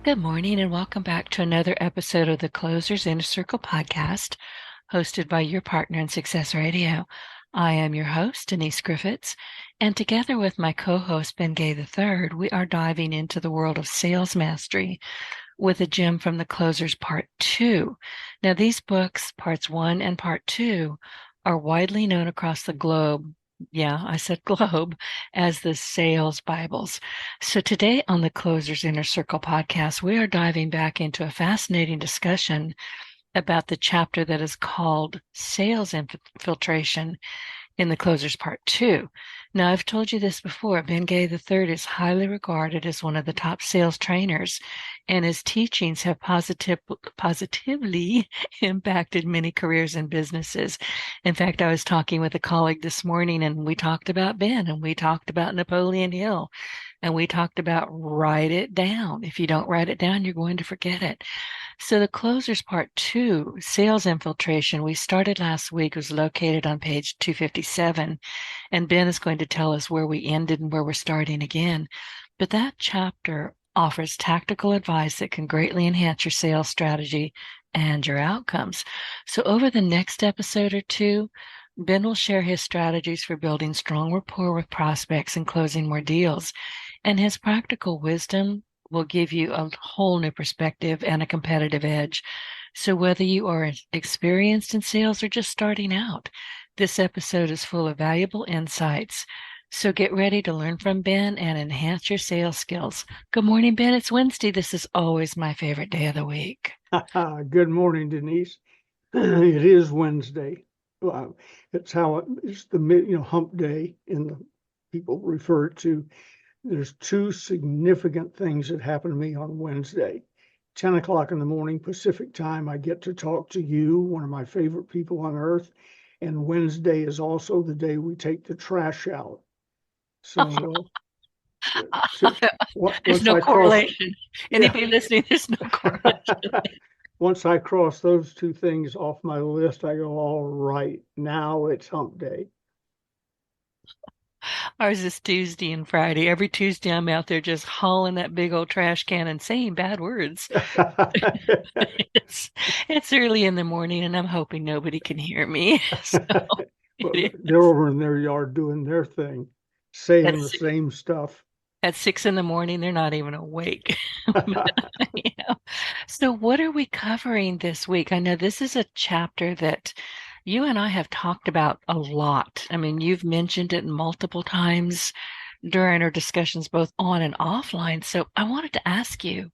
Good morning and welcome back to another episode of the Closers Inner Circle podcast, hosted by your partner in Success Radio. I am your host, Denise Griffitts, and together with my co-host, Ben Gay III, we are diving into the world of sales mastery with a gem from the Closers Part 2. Now, these books, Parts 1 and Part 2, are widely known across the globe. Yeah, I said globe, as the sales Bibles. So today on the Closers Inner Circle podcast, we are diving back into a fascinating discussion about the chapter that is called Sales Infiltration in the Closers Part 2. Now, I've told you this before. Ben Gay III is highly regarded as one of the top sales trainers, and his teachings have positively impacted many careers and businesses. In fact, I was talking with a colleague this morning, and we talked about Ben, and we talked about Napoleon Hill, and we talked about write it down. If you don't write it down, you're going to forget it. So the closers part 2, sales infiltration, we started last week, was located on page 257. And Ben is going to tell us where we ended and where we're starting again. But that chapter offers tactical advice that can greatly enhance your sales strategy and your outcomes. So over the next episode or two, Ben will share his strategies for building strong rapport with prospects and closing more deals. And his practical wisdom will give you a whole new perspective and a competitive edge. So whether you are experienced in sales or just starting out, this episode is full of valuable insights. So get ready to learn from Ben and enhance your sales skills. Good morning, Ben. It's Wednesday. This is always my favorite day of the week. Good morning, Denise. It is Wednesday. It's it's the hump day, and the people refer to. There's two significant things that happen to me on Wednesday. 10 o'clock in the morning Pacific time, I get to talk to you, one of my favorite people on earth. And Wednesday is also the day we take the trash out. So There's once no I cross, correlation. yeah, Anybody listening, there's no correlation. once I cross those two things off my list, I go, all right, now it's hump day. Ours is Tuesday and Friday. Every Tuesday, I'm out there just hauling that big old trash can and saying bad words. it's, it's early in the morning, and I'm hoping nobody can hear me. So They're over in their yard doing their thing, saying the that's same stuff. at 6 in the morning. They're not even awake. Yeah. So, what are we covering this week? I know this is a chapter that you and I have talked about a lot. I mean, you've mentioned it multiple times during our discussions, both on and offline. So, I wanted to ask you,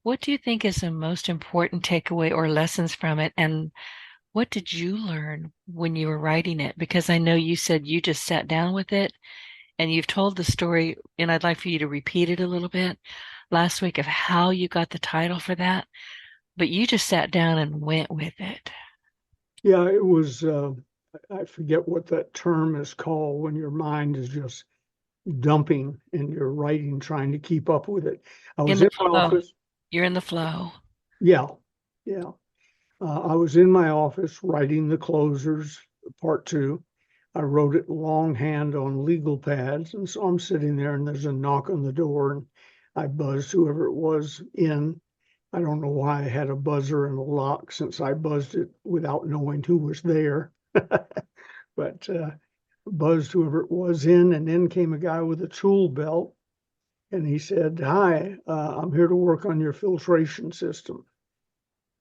what do you think is the most important takeaway or lessons from it? And what did you learn when you were writing it? Because I know you said you just sat down with it and you've told the story, and I'd like for you to repeat it a little bit last week of how you got the title for that, but you just sat down and went with it. Yeah, it was, I forget what that term is called when your mind is just dumping and you're writing, trying to keep up with it. I In was the in my flow. office. You're in the flow. Yeah, yeah. I was in my office writing the closers, part two. I wrote it longhand on legal pads. And so I'm sitting there and there's a knock on the door and I buzzed whoever it was in. I don't know why I had a buzzer and a lock since I buzzed it without knowing who was there. But buzzed whoever it was in, and then came a guy with a tool belt and he said, "Hi, I'm here to work on your filtration system."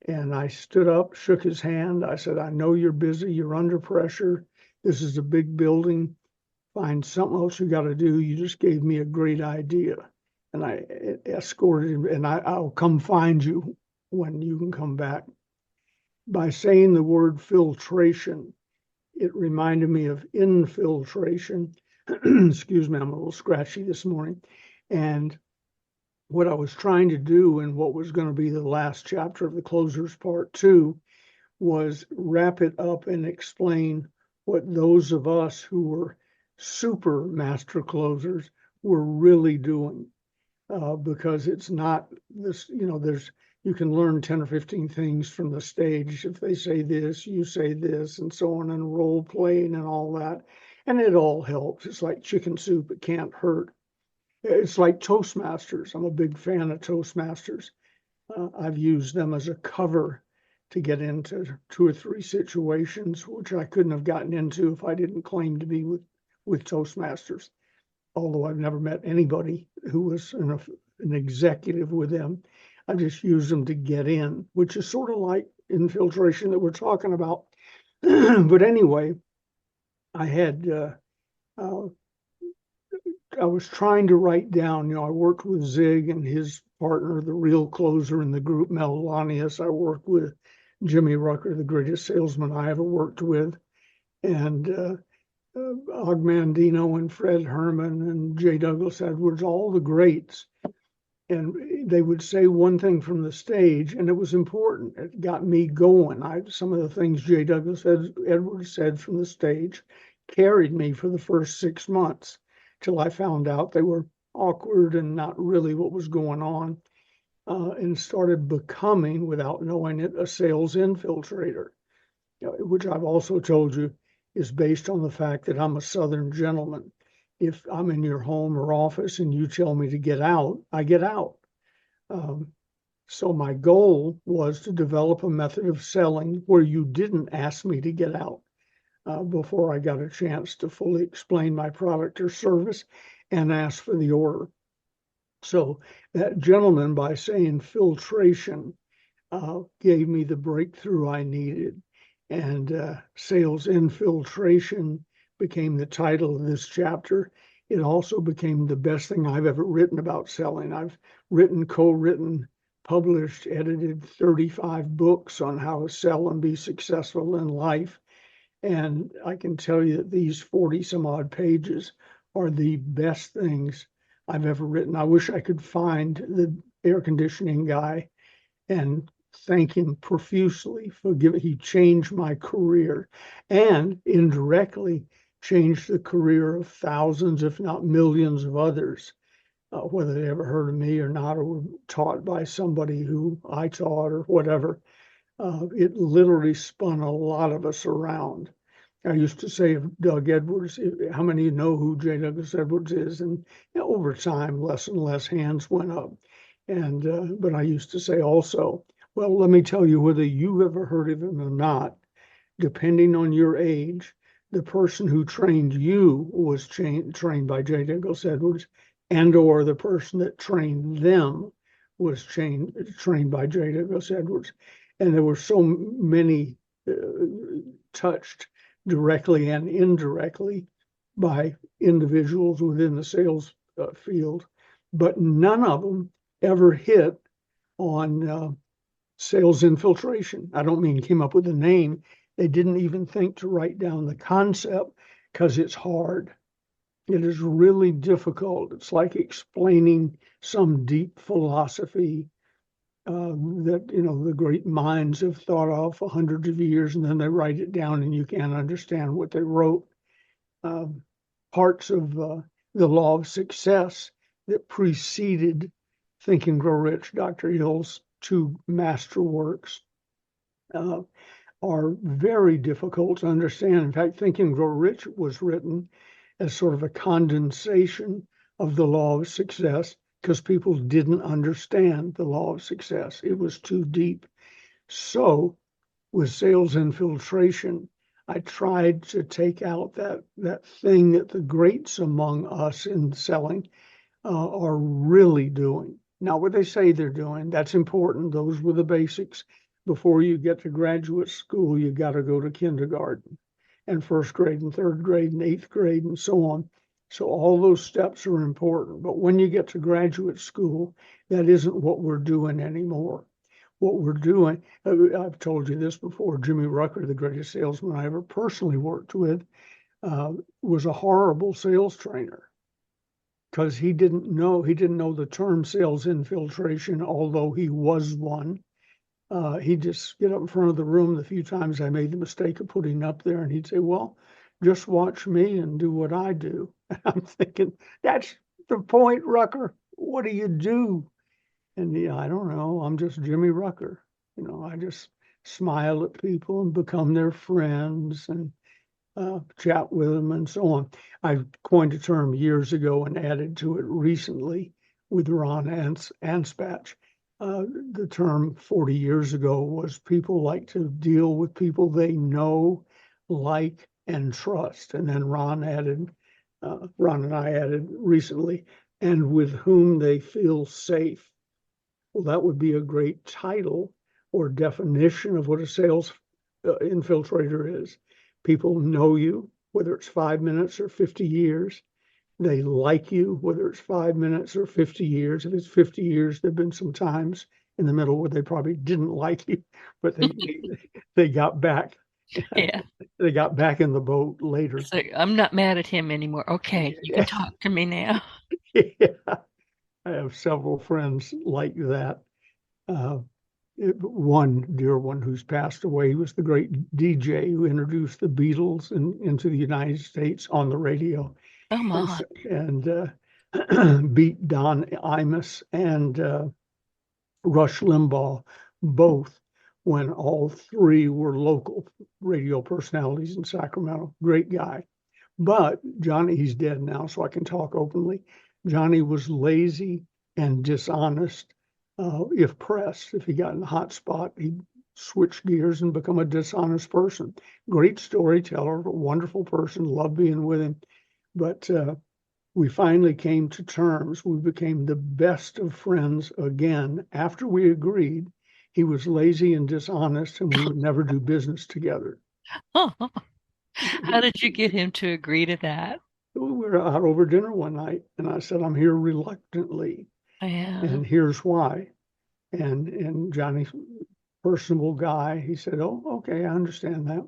And I stood up, shook his hand. I said, "I know you're busy, you're under pressure. This is a big building. Find something else you got to do. You just gave me a great idea." And I escorted him, and I'll come find you when you can come back. By saying the word filtration, it reminded me of infiltration. Excuse me, I'm a little scratchy this morning. And what I was trying to do in what was going to be the last chapter of the closers part two was wrap it up and explain what those of us who were super master closers were really doing. Because it's not this, you can learn 10 or 15 things from the stage. If they say this, you say this, and so on, and role playing and all that. And it all helps. It's like chicken soup, it can't hurt. It's like Toastmasters. I'm a big fan of Toastmasters. I've used them as a cover to get into 2 or 3 situations, which I couldn't have gotten into if I didn't claim to be with Toastmasters. Although I've never met anybody who was an executive with them. I just used them to get in, which is sort of like infiltration that we're talking about. But anyway, I had I was trying to write down, I worked with Zig and his partner, the real closer in the group, Melanius. I worked with Jimmy Rucker, the greatest salesman I ever worked with, and Og Mandino and Fred Herman and J. Douglas Edwards, all the greats. And they would say one thing from the stage, and it was important. It got me going. Some of the things J. Douglas Edwards said from the stage carried me for the first 6 months till I found out they were awkward and not really what was going on, and started becoming, without knowing it, a sales infiltrator, which I've also told you is based on the fact that I'm a Southern gentleman. If I'm in your home or office and you tell me to get out, I get out. So my goal was to develop a method of selling where you didn't ask me to get out before I got a chance to fully explain my product or service and ask for the order. So that gentleman, by saying filtration, gave me the breakthrough I needed. And sales infiltration became the title of this chapter. It also became the best thing I've ever written about selling. I've written, co-written, published, edited 35 books on how to sell and be successful in life. And I can tell you that these 40 some odd pages are the best things I've ever written. I wish I could find the air conditioning guy and thank him profusely for giving. He changed my career and indirectly changed the career of thousands, if not millions of others, whether they ever heard of me or not, or were taught by somebody who I taught or whatever. It literally spun a lot of us around. I used to say of Doug Edwards, how many know who J. Douglas Edwards is? And over time, less and less hands went up. But I used to say also, well, let me tell you, whether you've ever heard of him or not, depending on your age, the person who trained you was trained by J. Douglas Edwards, and or the person that trained them was trained by J. Douglas Edwards. And there were so many touched directly and indirectly by individuals within the sales field, but none of them ever hit on sales infiltration. I don't mean came up with a name. They didn't even think to write down the concept because it's hard. It is really difficult. It's like explaining some deep philosophy that the great minds have thought of for hundreds of years, and then they write it down and you can't understand what they wrote. Parts of the law of success that preceded Think and Grow Rich, Dr. Hill's 2 masterworks, are very difficult to understand. In fact, Think and Grow Rich was written as sort of a condensation of the law of success because people didn't understand the law of success. It was too deep. So with sales infiltration, I tried to take out that thing that the greats among us in selling are really doing. Not what they say they're doing. That's important. Those were the basics. Before you get to graduate school, you got to go to kindergarten and first grade and third grade and eighth grade and so on. So all those steps are important. But when you get to graduate school, that isn't what we're doing anymore. What we're doing, I've told you this before, Jimmy Rucker, the greatest salesman I ever personally worked with, was a horrible sales trainer because he didn't know the term sales infiltration, although he was one. He'd just get up in front of the room the few times I made the mistake of putting up there, and he'd say, well, just watch me and do what I do. And I'm thinking, that's the point, Rucker. What do you do? And I don't know. I'm just Jimmy Rucker. I just smile at people and become their friends and chat with them and so on. I coined a term years ago and added to it recently with Ron Anspach. The term 40 years ago was people like to deal with people they know, like, and trust. And then Ron and I added recently, and with whom they feel safe. Well, that would be a great title or definition of what a sales infiltrator is. People know you, whether it's 5 minutes or 50 years. They like you, whether it's 5 minutes or 50 years. If it's 50 years, there have been some times in the middle where they probably didn't like you, but they got back. Yeah. They got back in the boat later. So I'm not mad at him anymore. Okay, you can Yeah. talk to me now. I have several friends like that. Uh, One dear one who's passed away was the great DJ who introduced the Beatles into the United States on the radio, Oh and my. beat Don Imus and Rush Limbaugh both when all three were local radio personalities in Sacramento. Great guy. But Johnny, he's dead now, so I can talk openly. Johnny was lazy and dishonest. If pressed, if he got in a hot spot, he'd switch gears and become a dishonest person. Great storyteller, a wonderful person, loved being with him. But we finally came to terms. We became the best of friends again after we agreed he was lazy and dishonest and we would never do business together. How did you get him to agree to that? We were out over dinner one night and I said, I'm here reluctantly Yeah. and here's why. And Johnny's personable guy, he said, oh, okay, I understand that.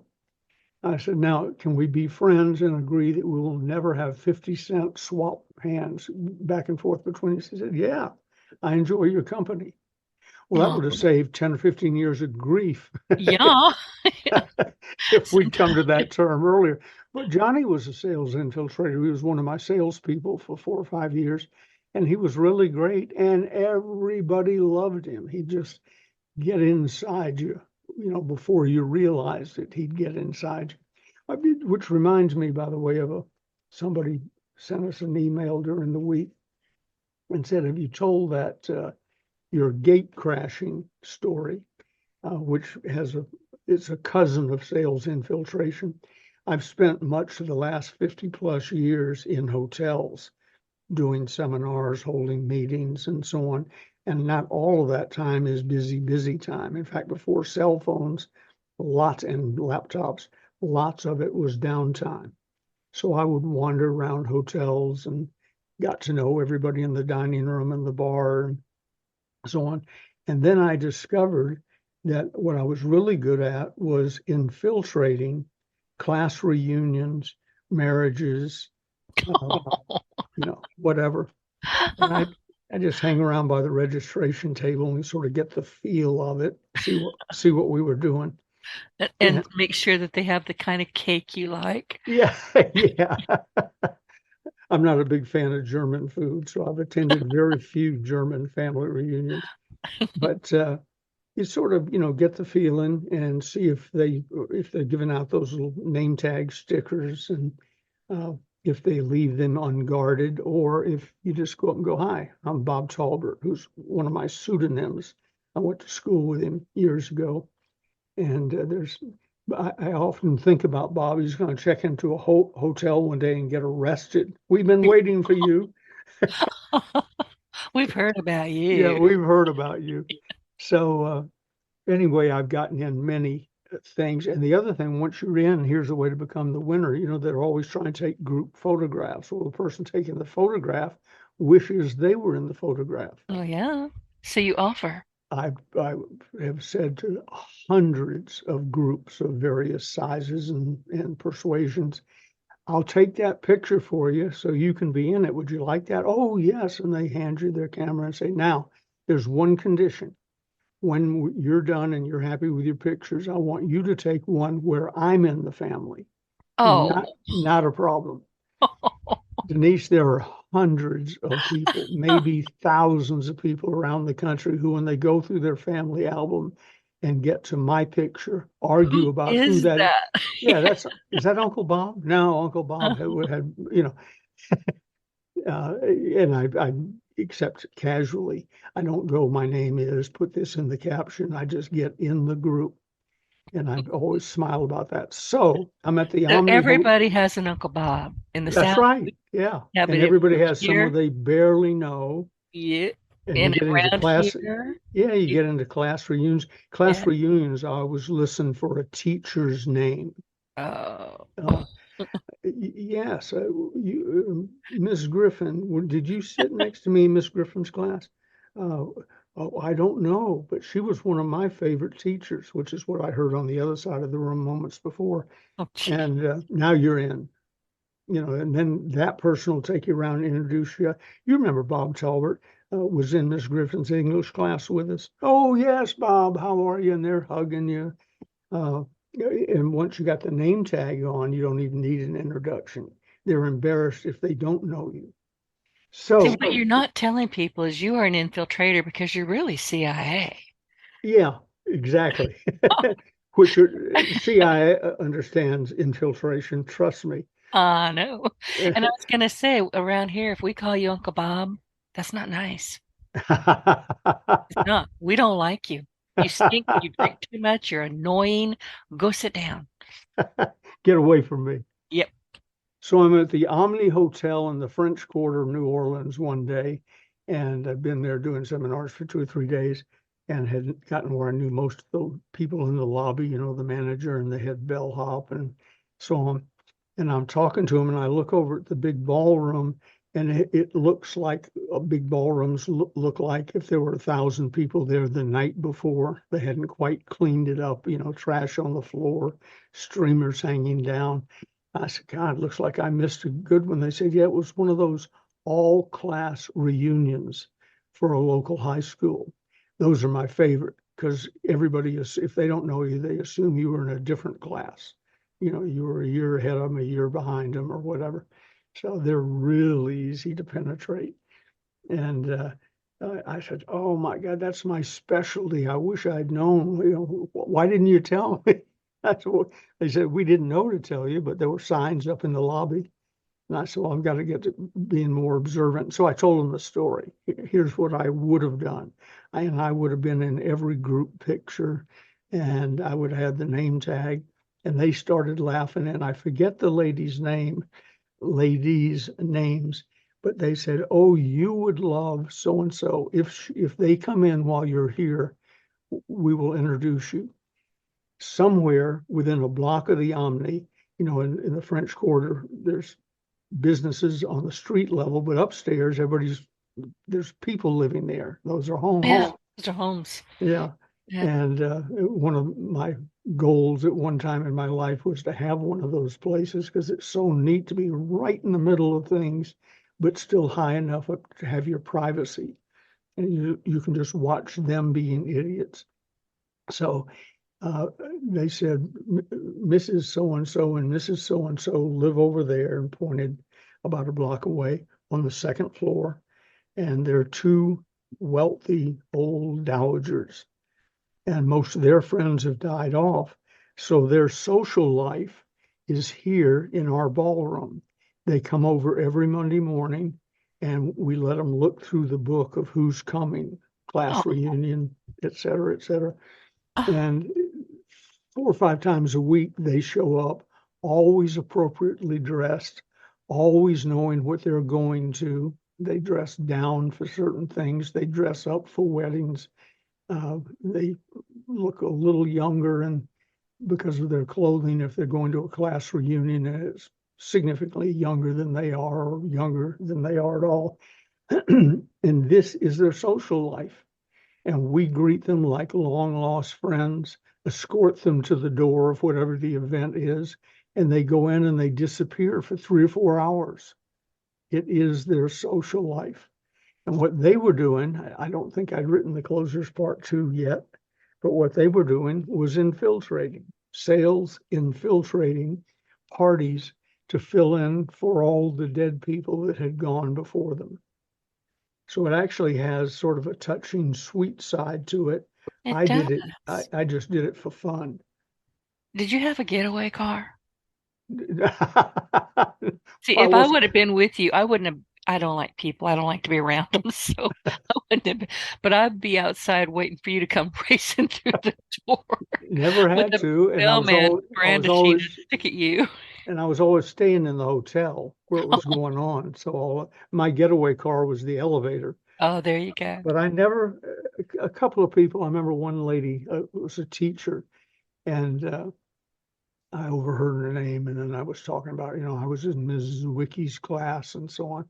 I said, now, can we be friends and agree that we will never have 50-cent swap hands back and forth between us? He said, yeah, I enjoy your company. Well, that Oh, would have saved 10 or 15 years of grief yeah. if we'd come to Sometimes. that term earlier. But Johnny was a sales infiltrator. He was one of my salespeople for 4 or 5 years, and he was really great, and everybody loved him. He'd just get inside you, before you realized it, he'd get inside you. Which reminds me, by the way, of somebody sent us an email during the week and said, have you told that your gate crashing story, which it's a cousin of sales infiltration. I've spent much of the last 50 plus years in hotels doing seminars, holding meetings, and so on. And not all of that time is busy time. In fact, before cell phones, lots and laptops, lots of it was downtime. So I would wander around hotels and got to know everybody in the dining room and the bar and so on. And then I discovered that what I was really good at was infiltrating class reunions, marriages, uh, whatever. And I just hang around by the registration table and sort of get the feel of it, see what we were doing. And And make sure that they have the kind of cake you like. yeah, yeah. I'm not a big fan of German food, so I've attended very few German family reunions. But you sort of, get the feeling and see if they're giving out those little name tag stickers and if they leave them unguarded, or if you just go up and go, hi, I'm Bob Talbert, who's one of my pseudonyms. I went to school with him years ago. And I often think about Bob. He's going to check into a hotel one day and get arrested. We've been waiting for you. We've heard about Yeah, you. we've heard about you. So anyway, I've gotten in many things. And the other thing, once you're in, here's the way to become the winner. They're always trying to take group photographs. Well, the person taking the photograph wishes they were in the photograph. Oh, yeah. So you offer. I have said to hundreds of groups of various sizes and persuasions, I'll take that picture for you so you can be in it. Would you like that? Oh, yes. And they hand you their camera and say, now, there's one condition. When you're done and you're happy with your pictures, I want you to take one where I'm in the family. Oh. Not a problem. Denise, there are hundreds of people, maybe thousands of people around the country who, when they go through their family album and get to my picture, Who argue about who is that is. that? Yeah, is that Uncle Bob? No, Uncle Bob had except casually. I don't go, my name is, put this in the caption. I just get in the group. And I always smile about that. So I'm at the So Omni Hotel. everybody has an Uncle Bob in the That's South. right. Yeah. Yeah, And but if everybody you're has someone here, they barely know. yeah, And you and get into around class. here, Yeah, you you, get into class reunions. Class yeah. reunions, I always listen for a teacher's name. Oh, Uh, yes, Miss Griffin, did you sit next to me in Miss Griffin's class? Uh, oh, I don't know, but she was one of my favorite teachers, which is what I heard on the other side of the room moments before. oh, gee. And now you're in, and then that person will take you around and introduce you. You remember Bob Talbert was in Miss Griffin's English class with us. Oh, yes, Bob, how are you? And they're hugging you. Uh, and once you got the name tag on, you don't even need an introduction. They're embarrassed if they don't know you. See, So, what you're not telling people is you are an infiltrator because you're really CIA. yeah, exactly. Which CIA understands infiltration. Trust me. I know. And I was going to say, around here, if we call you Uncle Bob, that's not nice. It's not. We don't like you. You stink. You drink too much. You're annoying. Go sit down. Get away from me. Yep. So I'm at the Omni Hotel in the French Quarter of New Orleans one day, and I've been there doing seminars for 2 or 3 days and had gotten where I knew most of the people in the lobby, the manager and the head bellhop and so on. And I'm talking to him, and I look over at the big ballroom, and it looks like big ballrooms look like if there were 1,000 people there the night before. They hadn't quite cleaned it up, trash on the floor, streamers hanging down. I said, God, looks like I missed a good one. They said, yeah, it was one of those all class reunions for a local high school. Those are my favorite because everybody is, if they don't know you, they assume you were in a different class. You were a year ahead of them, a year behind them, or whatever. So they're really easy to penetrate. And I said, oh my God, that's my specialty. I wish I'd known. Why didn't you tell me? That's what they said. We didn't know to tell you, but there were signs up in the lobby. And I said, well, I've got to get to being more observant. So I told them the story. Here's what I would have done. I would have been in every group picture, and I would have had the name tag. And they started laughing, and I forget the ladies' names, but they said, oh, you would love so and so. If they come in while you're here, we will introduce you. Somewhere within a block of the Omni, in the French Quarter, there's businesses on the street level, but upstairs, there's people living there. Those are homes. Yeah. Mr. Holmes. Yeah. Yeah. And one of my goals at one time in my life was to have one of those places because it's so neat to be right in the middle of things, but still high enough up to have your privacy. And you can just watch them being idiots. So they said, Mrs. So and so and Mrs. So and so live over there, and pointed about a block away on the second floor. And they're two wealthy old dowagers, and most of their friends have died off. So their social life is here in our ballroom. They come over every Monday morning, and we let them look through the book of who's coming, class Oh, reunion, et cetera, et cetera. oh, And 4 or 5 times a week, they show up, always appropriately dressed, always knowing what they're going to. They dress down for certain things, they dress up for weddings. They look a little younger, and because of their clothing, if they're going to a class reunion, it's significantly younger than they are, or younger than they are at all. And this is their social life. And we greet them like long lost friends, escort them to the door of whatever the event is, and they go in and they disappear for 3 or 4 hours. It is their social life. And what they were doing, I don't think I'd written the closers part 2 yet, but what they were doing was infiltrating, sales infiltrating parties to fill in for all the dead people that had gone before them. So it actually has sort of a touching, sweet side to it. it I did it. does. I just did it for fun. Did you have a getaway car? See, I if I was would have been with you, I wouldn't have. I don't like people. I don't like to be around them. So I wouldn't have, but I'd be outside waiting for you to come racing through the door Never with had a to, and mailman brandishing a stick at you. I was always staying in the hotel where it was going on. So my getaway car was the elevator. Oh, there you go. But I never, a couple of people, I remember one lady was a teacher, and I overheard her name, and then I was talking about, I was in Mrs. Wicky's class and so on.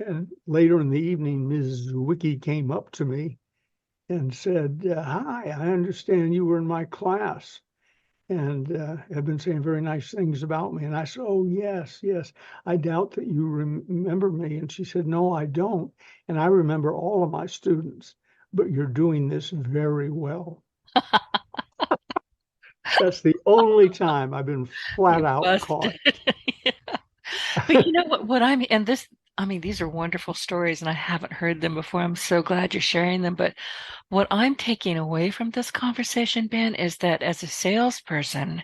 And later in the evening, Mrs. Wicky came up to me and said, "Hi, I understand you were in my class and have been saying very nice things about me." And I said, "Oh, yes, yes. I doubt that you remember me." And she said, "No, I don't. And I remember all of my students, but you're doing this very well." That's the only time I've been flat You're out busted. caught. Yeah. But you know what I'm, and this, I mean, these are wonderful stories and I haven't heard them before. I'm so glad you're sharing them. But what I'm taking away from this conversation, Ben, is that as a salesperson,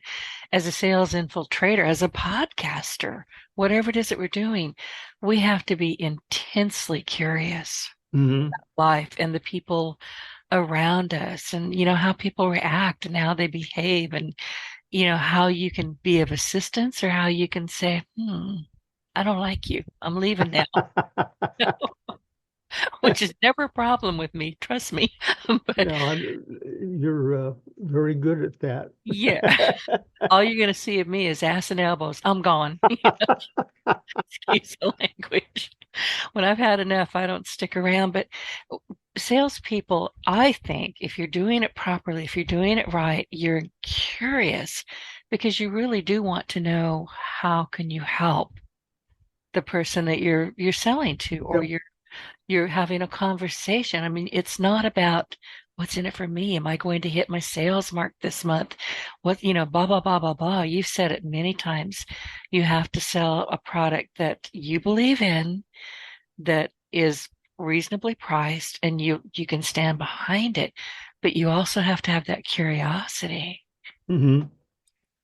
as a sales infiltrator, as a podcaster, whatever it is that we're doing, we have to be intensely curious Hmm. about life and the people around us and, how people react and how they behave and, how you can be of assistance or how you can say, I don't like you. I'm leaving now, which is never a problem with me. Trust me. But No, you're very good at yeah, that. all you're going to see of me is ass and elbows. I'm gone. Excuse the language. When I've had enough, I don't stick around. But salespeople, I think if you're doing it properly, if you're doing it right, you're curious because you really do want to know how can you help the person that you're selling to or Yep. you're having a conversation. I mean, it's not about what's in it for me. Am I going to hit my sales mark this month? What, blah, blah, blah, blah, blah. You've said it many times. You have to sell a product that you believe in, that is reasonably priced, and you can stand behind it. But you also have to have that curiosity. Hmm.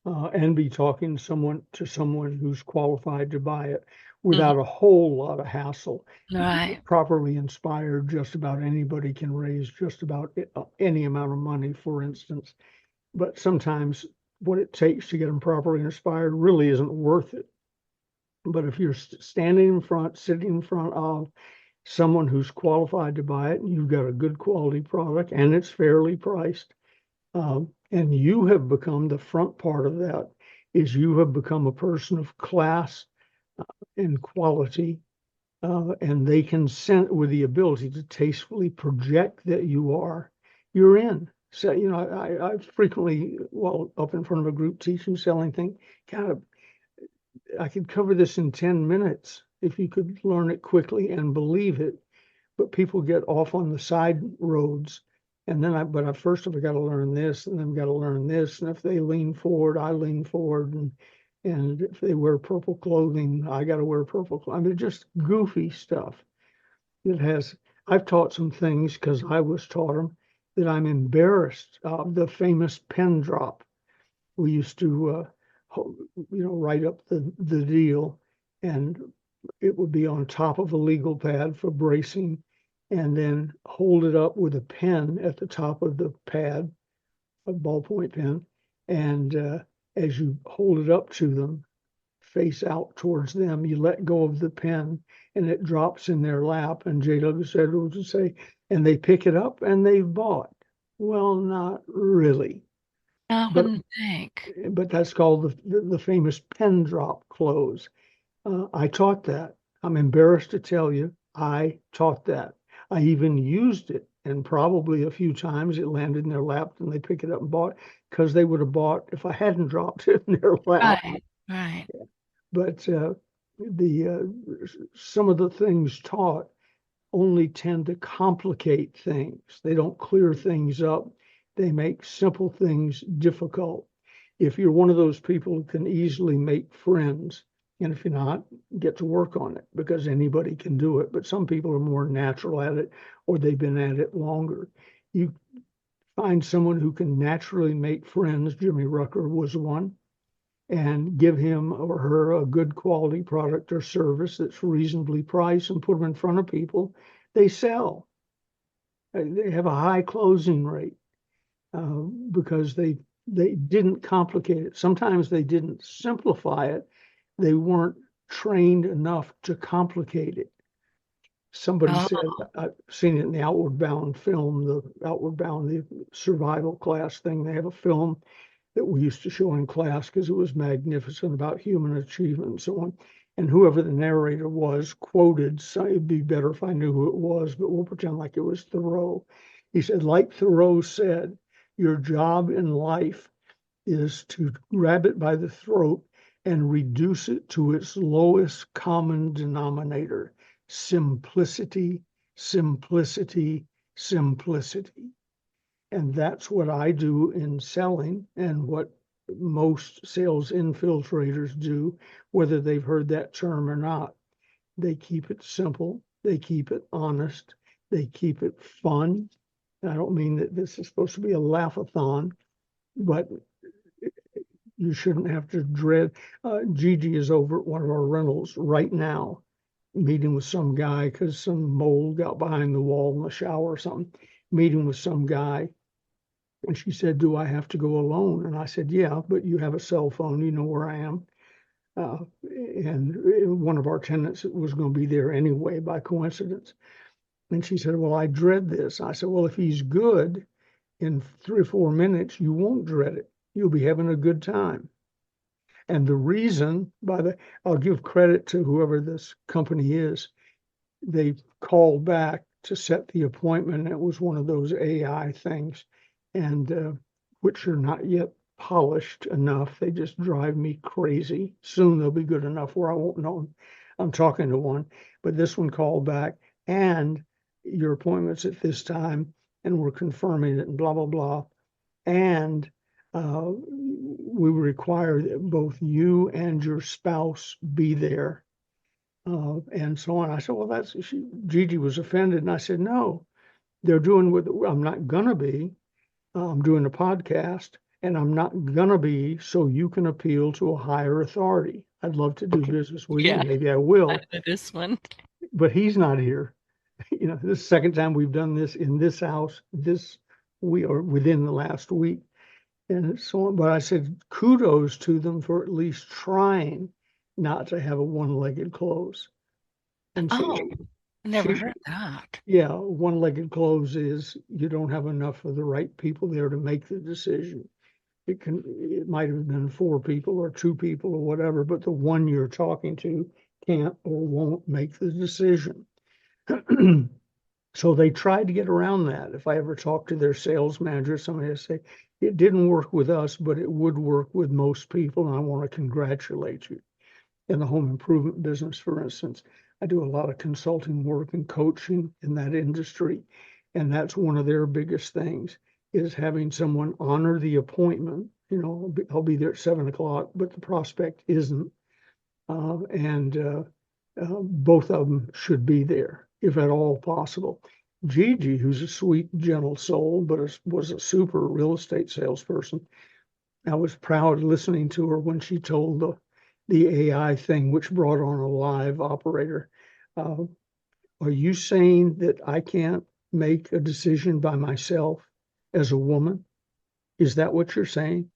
And be talking to someone who's qualified to buy it Mhm. without a whole lot of hassle. Right. Properly inspired, just about anybody can raise just about any amount of money, for instance. But sometimes what it takes to get them properly inspired really isn't worth it. But if you're standing in front, sitting in front of someone who's qualified to buy it, and you've got a good quality product and it's fairly priced, and you have become the front part of that is you have become a person of class and quality, and they can send with the ability to tastefully project that you're in. So, I frequently, well, up in front of a group teaching, selling thing, kind of, I could cover this in 10 minutes if you could learn it quickly and believe it. But people get off on the side roads. And then but I first have got to learn this, and then got to learn this. And if they lean forward, I lean forward. And if they wear purple clothing, I got to wear purple. I mean, just goofy stuff. I've taught some things because I was taught them that I'm embarrassed of. The famous pen drop. We used to, write up the deal, and it would be on top of a legal pad for bracing, and then hold it up with a pen at the top of the pad, a ballpoint pen, and as you hold it up to them, face out towards them, you let go of the pen, and it drops in their lap. And J.W. said, would you say, and they pick it up and they bought. Well, not really, I but wouldn't think. that's called the famous pen drop close. I taught that. I'm embarrassed to tell you, I taught that. I even used it, and probably a few times it landed in their lap and they pick it up and bought, because they would have bought if I hadn't dropped it in their lap. Right. Right. But some of the things taught only tend to complicate things. They don't clear things up. They make simple things difficult. If you're one of those people who can easily make friends, and if you're not, get to work on it, because anybody can do it. But some people are more natural at it, or they've been at it longer. You find someone who can naturally make friends. Jimmy Rucker was one, and give him or her a good quality product or service that's reasonably priced and put them in front of people, they sell. They have a high closing rate because they didn't complicate it. Sometimes they didn't simplify it. They weren't trained enough to complicate it. Somebody Oh, said, I've seen it in the Outward Bound film, the survival class thing. They have a film that we used to show in class because it was magnificent about human achievement and so on. And whoever the narrator was quoted, so it'd be better if I knew who it was, but we'll pretend like it was Thoreau. He said, like Thoreau said, your job in life is to grab it by the throat and reduce it to its lowest common denominator: simplicity, simplicity, simplicity. And that's what I do in selling and what most sales infiltrators do, whether they've heard that term or not. They keep it simple, they keep it honest, they keep it fun. I don't mean that this is supposed to be a laugh-a-thon, but you shouldn't have to dread. Gigi is over at one of our rentals right now, meeting with some guy because some mold got behind the wall in the shower or something, meeting with some guy. And she said, do I have to go alone? And I said, yeah, but you have a cell phone, you know where I am. And one of our tenants was going to be there anyway by coincidence. And she said, well, I dread this. I said, well, if he's good in 3 or 4 minutes, you won't dread it. You'll be having a good time. And the reason, I'll give credit to whoever this company is, they called back to set the appointment. It was one of those AI things, and which are not yet polished enough. They just drive me crazy. Soon they'll be good enough where I won't know I'm talking to one. But this one called back, and your appointment's at this time, and we're confirming it, and blah, blah, blah. And we require that both you and your spouse be there, and so on. I said, well, Gigi was offended. And I said, no, they're doing what I'm not going to be. I'm doing a podcast, and I'm not going to be so you can appeal to a higher authority. I'd love to do business with you. yeah. Maybe I I will, know this one. but he's not here. This is the second time we've done this in this house, we are within the last week. And so on. But I said, kudos to them for at least trying not to have a one-legged close. And so Oh, never she, heard that. yeah, one-legged close is you don't have enough of the right people there to make the decision. It might have been 4 people or 2 people or whatever, but the one you're talking to can't or won't make the decision. So they tried to get around that. If I ever talk to their sales manager, somebody will say, it didn't work with us, but it would work with most people, and I want to congratulate you. In the home improvement business, for instance, I do a lot of consulting work and coaching in that industry, and that's one of their biggest things is having someone honor the appointment. I'll be there at 7 o'clock, but the prospect isn't, and both of them should be there if at all possible. Gigi, who's a sweet, gentle soul, but was a super real estate salesperson, I was proud listening to her when she told the AI thing, which brought on a live operator. Are you saying that I can't make a decision by myself as a woman? Is that what you're saying?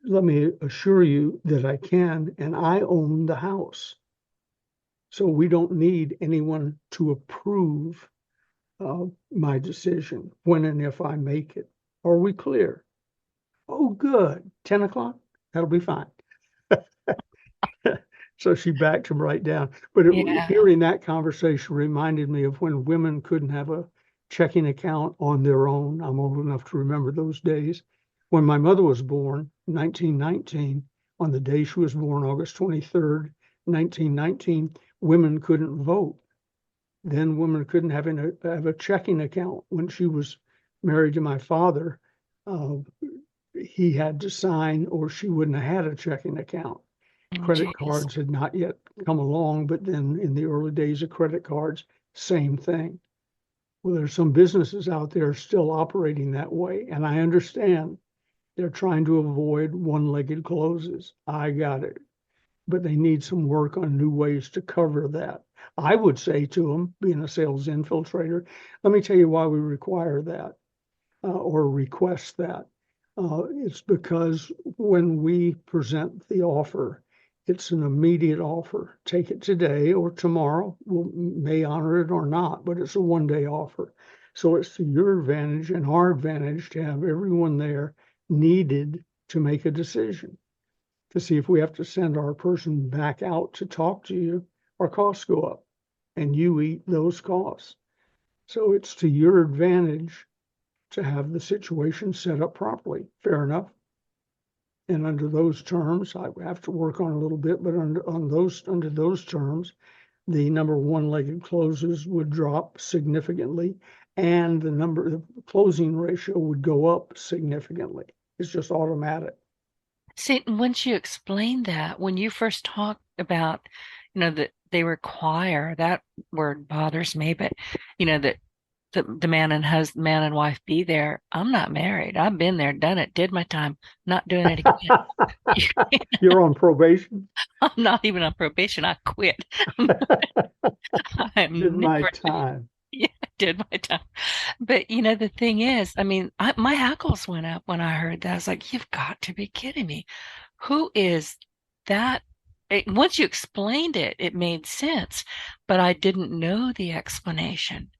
Let me assure you that I can, and I own the house. So we don't need anyone to approve my decision when and if I make it. Are we clear? Oh, good. 10 o'clock? That'll be fine. So she backed him right down. But Yeah. hearing that conversation reminded me of when women couldn't have a checking account on their own. I'm old enough to remember those days. When my mother was born, 1919, on the day she was born, August 23rd, 1919, women couldn't vote. Then women couldn't have a checking account. When she was married to my father, he had to sign or she wouldn't have had a checking account. Oh, Credit geez. cards had not yet come along, but then in the early days of credit cards, same thing. Well, there's some businesses out there still operating that way, and I understand They're trying to avoid one-legged closes. I got it. But they need some work on new ways to cover that. I would say to them, being a sales infiltrator, let me tell you why we require that or request that. It's because when we present the offer, it's an immediate offer. Take it today or tomorrow. We may honor it or not, but it's a one-day offer. So it's to your advantage and our advantage to have everyone there needed to make a decision. To see if we have to send our person back out to talk to you, our costs go up and you eat those costs. So it's to your advantage to have the situation set up properly. Fair enough. And under those terms, I have to work on a little bit, but under those terms, the number of one-legged closes would drop significantly, and the closing ratio would go up significantly. It's just automatic. See, once you explained that, when you first talked about, that they require, that word bothers me, but that the man and wife be there. I'm not married. I've been there, done it, did my time, not doing it again. You're on probation? I'm not even on probation. I quit. I Did am my never, time. yeah, did my time. But the thing is, I mean, my hackles went up when I heard that. I was like, you've got to be kidding me. Who is that? Once you explained it, it made sense, but I didn't know the explanation.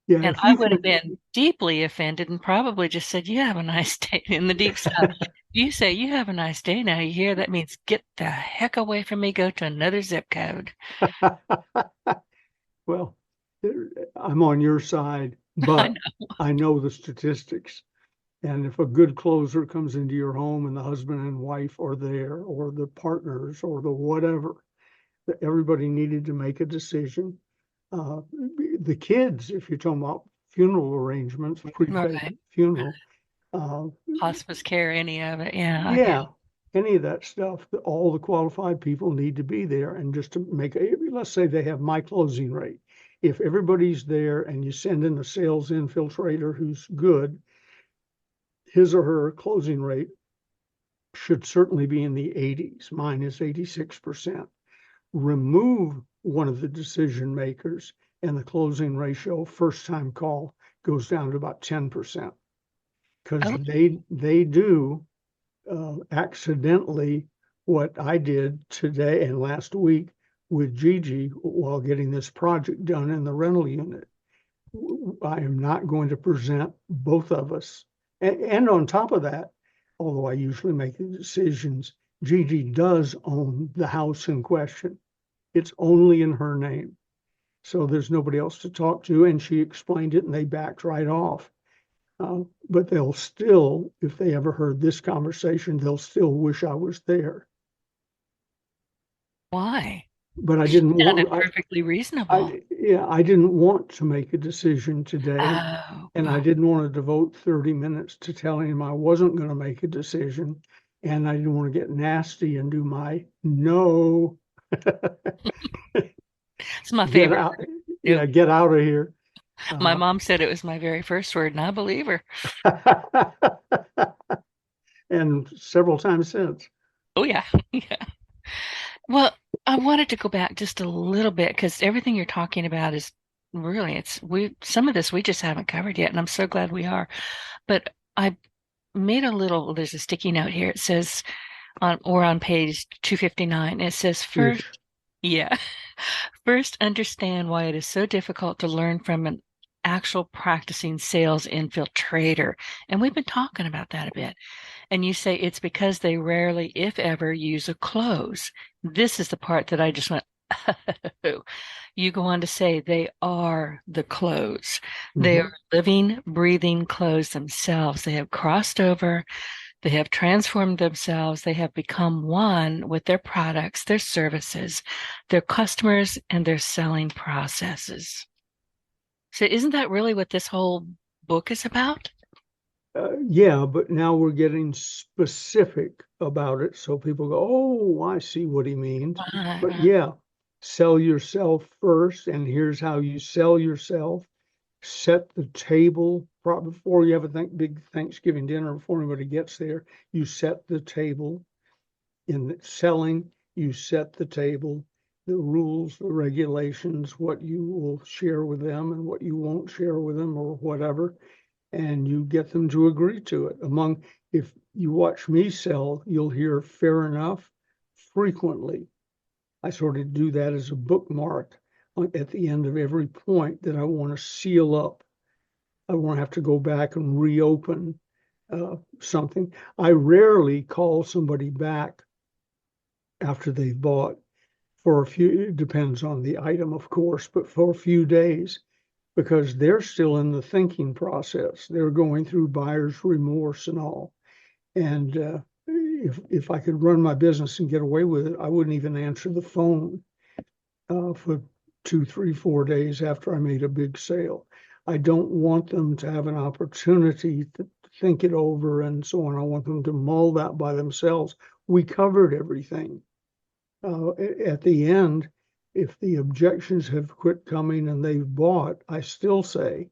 Yeah, And if I you would have can, been deeply offended and probably just said, you have a nice day in the deep south. You say you have a nice day now. You hear that means get the heck away from me, go to another zip code. well, I'm on your side, I but know. I know the statistics. And if a good closer comes into your home and the husband and wife are there, or the partners, or the whatever, everybody needed to make a decision. The kids, if you're talking about funeral arrangements, prepaid Right. funeral, uh, Hospice care, any of it. Yeah, I get yeah, any of that stuff, all the qualified people need to be there. And just to make let's say they have my closing rate. If everybody's there and you send in a sales infiltrator who's good, his or her closing rate should certainly be in the 80s. Mine is 86%. Remove one of the decision makers and the closing ratio first time call goes down to about 10% because oh, they do accidentally what I did today and last week with Gigi while getting this project done in the rental unit. I am not going to present both of us. And on top of that, although I usually make the decisions, Gigi does own the house in question. It's only in her name. So there's nobody else to talk to. And she explained it and they backed right off. But they'll still, if they ever heard this conversation, they'll still wish I was there. why? But I She didn't sounded want, perfectly reasonable. I didn't want to make a decision today. Oh, And I oh, didn't want to devote 30 minutes to telling him I wasn't going to make a decision. And I didn't want to get nasty and do my no, it's my get favorite out, word. yeah, Nope. get out of here. My Uh, mom said it was my very first word, and I believe her. and several times since. Oh, yeah. Yeah. Well, I wanted to go back just a little bit because everything you're talking about is really, some of this we just haven't covered yet, and I'm so glad we are. But I made there's a sticky note here. It says on page 259, it says first, Ish. yeah, first understand why it is so difficult to learn from an actual practicing sales infiltrator. And we've been talking about that a bit. And you say it's because they rarely, if ever, use a close. This is the part that I just went, you go on to say they are the close. They are Mhm. living, breathing close themselves. They have crossed over. They have transformed themselves. They have become one with their products, their services, their customers, and their selling processes. So isn't that really what this whole book is about? Yeah, but now we're getting specific about it. So people go, oh, I see what he means. Right, But right. yeah, sell yourself first. And here's how you sell yourself. Set the table before you have a big Thanksgiving dinner, before anybody gets there, you set the table. In selling, you set the table, the rules, the regulations, what you will share with them and what you won't share with them or whatever, and you get them to agree to it. If you watch me sell, you'll hear fair enough frequently. I sort of do that as a bookmark at the end of every point that I want to seal up. I won't have to go back and reopen something. I rarely call somebody back after they've bought for a few, it depends on the item, of course, but for a few days, because they're still in the thinking process. They're going through buyer's remorse and all. And if I could run my business and get away with it, I wouldn't even answer the phone for 2, 3, 4 days after I made a big sale. I don't want them to have an opportunity to think it over and so on. I want them to mull that by themselves. We covered everything. At the end, if the objections have quit coming and they've bought, I still say,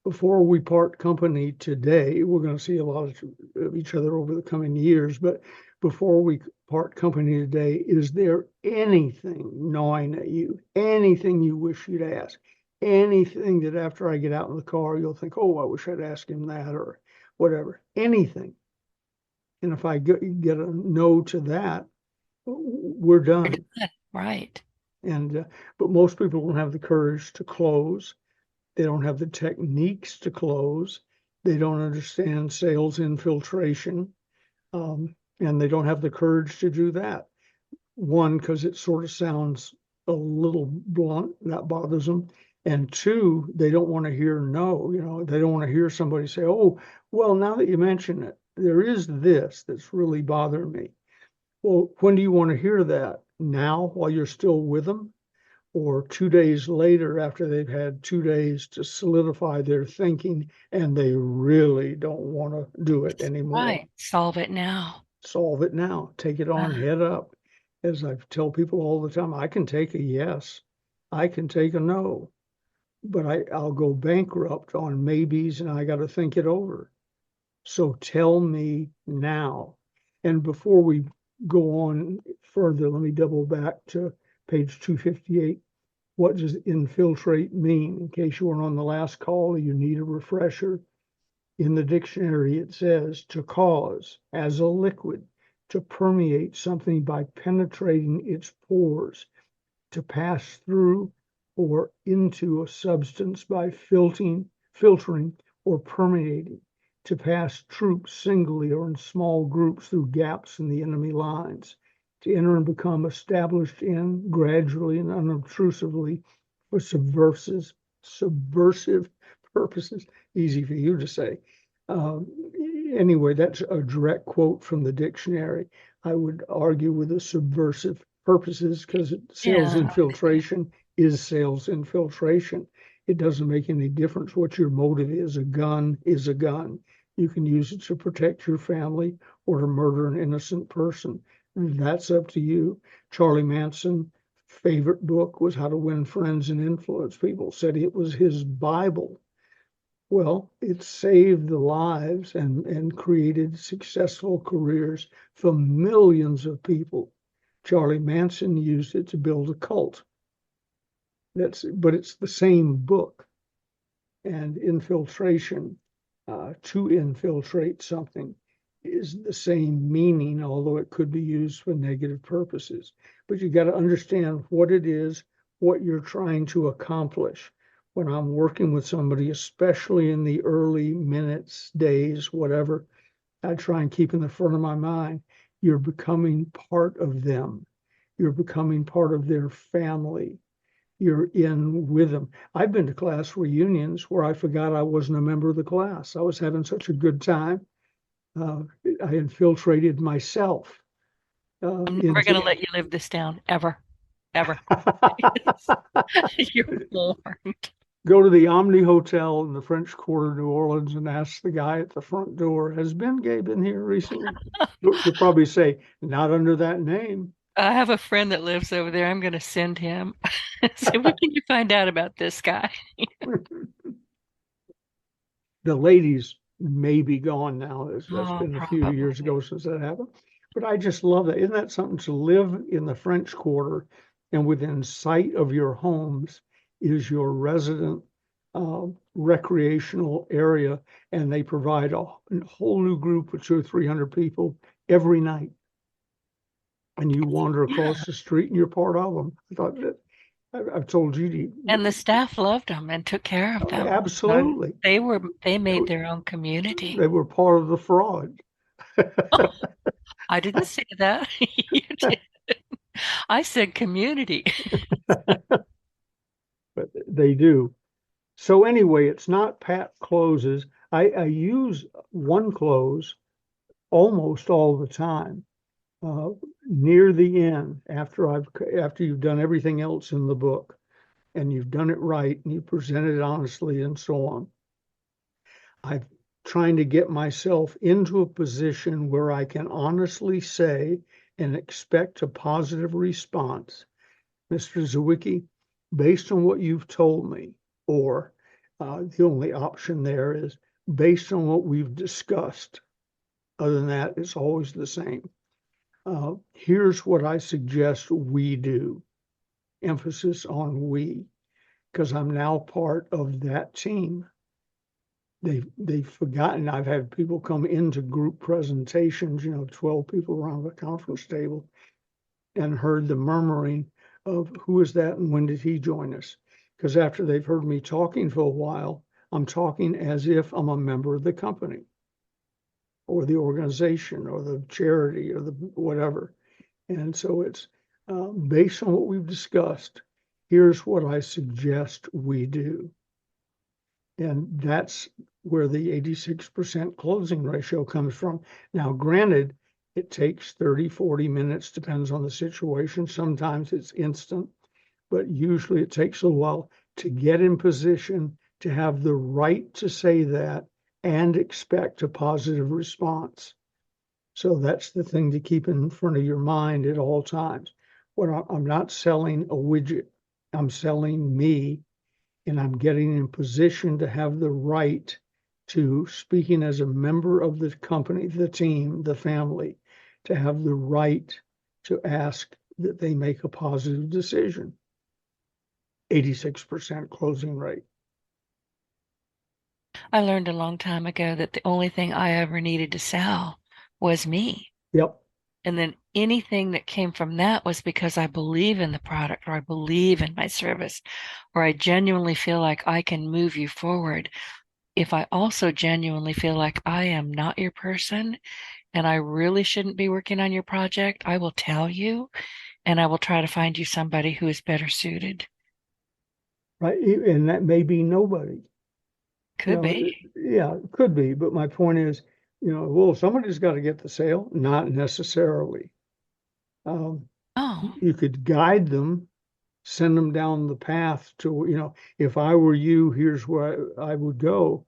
before we part company today, we're going to see a lot of each other over the coming years, but before we part company today, is there anything gnawing at you, anything you wish you'd ask, anything that after I get out in the car, you'll think, oh, I wish I'd asked him that or whatever, anything. And if I get a no to that, we're done. Right. And but most people don't have the courage to close. They don't have the techniques to close. They don't understand sales infiltration, and they don't have the courage to do that. One, because it sort of sounds a little blunt, that bothers them. And two, they don't want to hear no. They don't want to hear somebody say, "Oh, well, now that you mention it, there is this that's really bothering me." Well, when do you want to hear that? Now, while you're still with them? Or 2 days later, after they've had 2 days to solidify their thinking and they really don't want to do it anymore? Right. Solve it now. Solve it now. Take it on Right. head up. As I tell people all the time, I can take a yes, I can take a no, but I'll go bankrupt on maybes and I got to think it over. So tell me now. And before we go on further, let me double back to page 258. What does infiltrate mean? In case you weren't on the last call, you need a refresher. In the dictionary, it says to cause, as a liquid, to permeate something by penetrating its pores, to pass through or into a substance by filtering or permeating, to pass troops singly or in small groups through gaps in the enemy lines, to enter and become established in gradually and unobtrusively for subversive purposes. Easy for you to say. Anyway, that's a direct quote from the dictionary. I would argue with the subversive purposes because sales Yeah. infiltration is sales infiltration. It doesn't make any difference what your motive is. A gun is a gun. You can use it to protect your family or to murder an innocent person. That's up to you. Charlie Manson favorite book was How to Win Friends and Influence People. Said it was his Bible. Well, it saved the lives and created successful careers for millions of people. Charlie Manson used it to build a cult. But it's the same book. And infiltration, to infiltrate something, is the same meaning, although it could be used for negative purposes. But you got to understand what it is, what you're trying to accomplish. When I'm working with somebody, especially in the early minutes, days, whatever, I try and keep in the front of my mind, you're becoming part of them. You're becoming part of their family. You're in with them. I've been to class reunions where I forgot I wasn't a member of the class. I was having such a good time. I infiltrated myself I'm never going to into. let you live this down ever, ever. You're warned. Go to the Omni Hotel in the French Quarter, New Orleans, and ask the guy at the front door, "Has Ben Gay been here recently?" He'll probably say, "Not under that name." I have a friend that lives over there. I'm going to send him. Say, what can you find out about this guy? The ladies may be gone now. That's Oh, been a few years probably. ago since that happened. But I just love that. Isn't that something to live in the French Quarter and within sight of your homes is your resident recreational area, and they provide a whole new group of 200 or 300 people every night. And you wander Yeah. across the street and you're part of them. I thought that I've told Judy, And the staff loved them and took care of them. So absolutely. they They made were, their own community. they were part of the fraud. I didn't say that. You did. I said community. But they do. So anyway, it's not pat closes. I use one close almost all the time. Near the end, after you've done everything else in the book and you've done it right and you present it honestly and so on, I'm trying to get myself into a position where I can honestly say and expect a positive response. Mr. Zawicki, based on what you've told me, or the only option there is based on what we've discussed. Other than that, it's always the same. Here's what I suggest we do. Emphasis on we, because I'm now part of that team. They've forgotten. I've had people come into group presentations, 12 people around the conference table, and heard the murmuring of who is that and when did he join us? Because after they've heard me talking for a while, I'm talking as if I'm a member of the company or the organization or the charity or the whatever. And so it's based on what we've discussed. Here's what I suggest we do. And that's where the 86% closing ratio comes from. Now, granted, it takes 30, 40 minutes, depends on the situation. Sometimes it's instant, but usually it takes a while to get in position to have the right to say that and expect a positive response. So that's the thing to keep in front of your mind at all times. When I'm not selling a widget, I'm selling me, and I'm getting in position to have the right to, speaking as a member of the company, the team, the family, to have the right to ask that they make a positive decision. 86% closing rate. I learned a long time ago that the only thing I ever needed to sell was me. Yep. And then anything that came from that was because I believe in the product or I believe in my service or I genuinely feel like I can move you forward. If I also genuinely feel like I am not your person and I really shouldn't be working on your project, I will tell you and I will try to find you somebody who is better suited. Right. And that may be nobody. Could be. Yeah, it could be. But my point is, well, somebody's got to get the sale. Not necessarily. Um, Oh, you could guide them, send them down the path to, if I were you, here's where I would go.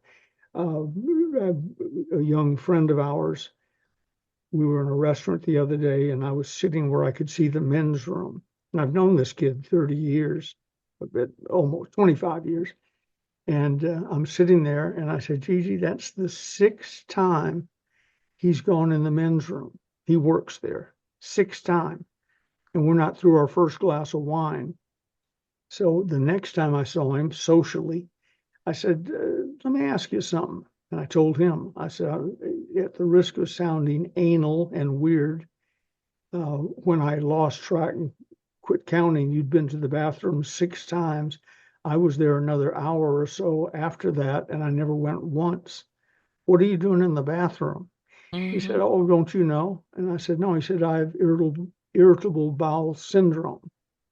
A young friend of ours, we were in a restaurant the other day and I was sitting where I could see the men's room. And I've known this kid 30 years, a bit, almost 25 years. And I'm sitting there and I said, Gigi, that's the sixth time he's gone in the men's room. He works there, sixth time. And we're not through our first glass of wine. So the next time I saw him socially, I said, let me ask you something. And I told him, I said, at the risk of sounding anal and weird, when I lost track and quit counting, you'd been to the bathroom six times. I was there another hour or so after that, and I never went once. What are you doing in the bathroom? He said, hmm. oh, don't you know? And I said, no. He said, I have irritable bowel syndrome.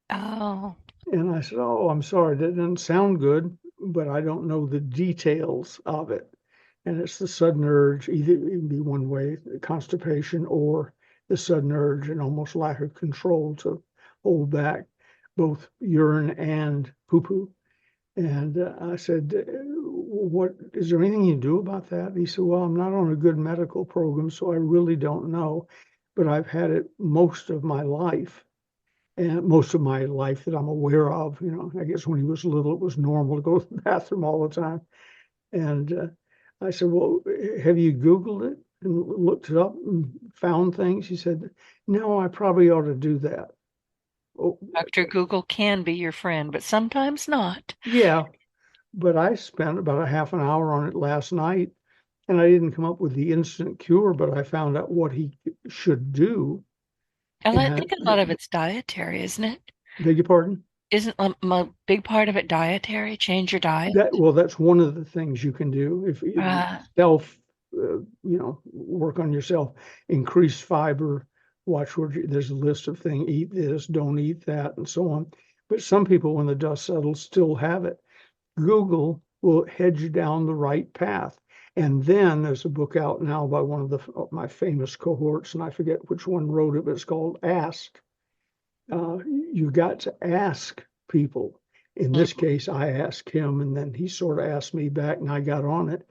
Oh, And I said, oh, I'm sorry, that doesn't sound good, but I don't know the details of it. And it's the sudden urge, either it can be one way, constipation, or the sudden urge and almost lack of control to hold back both urine and poo poo. And I said, what is there anything you do about that? And he said, well, I'm not on a good medical program, so I really don't know, but I've had it most of my life. And most of my life that I'm aware of, I guess when he was little, it was normal to go to the bathroom all the time. And I said, well, have you Googled it and looked it up and found things? He said, no, I probably ought to do that. Oh, Dr. Google can be your friend, but sometimes not. yeah, but I spent about a half an hour on it last night, and I didn't come up with the instant cure, but I found out what he should do. I And think a lot of it's dietary, isn't it? beg your pardon? Isn't a big part of it dietary? Change your diet? That's one of the things you can do if you Uh, self, work on yourself, increase fiber, watch where there's a list of things, eat this, don't eat that, and so on. But some people, when the dust settles, still have it. Google will head you down the right path. And then there's a book out now by one of my famous cohorts, and I forget which one wrote it, but it's called Ask. You got to ask people. In this mm, case, I asked him, and then he sort of asked me back, and I got on it.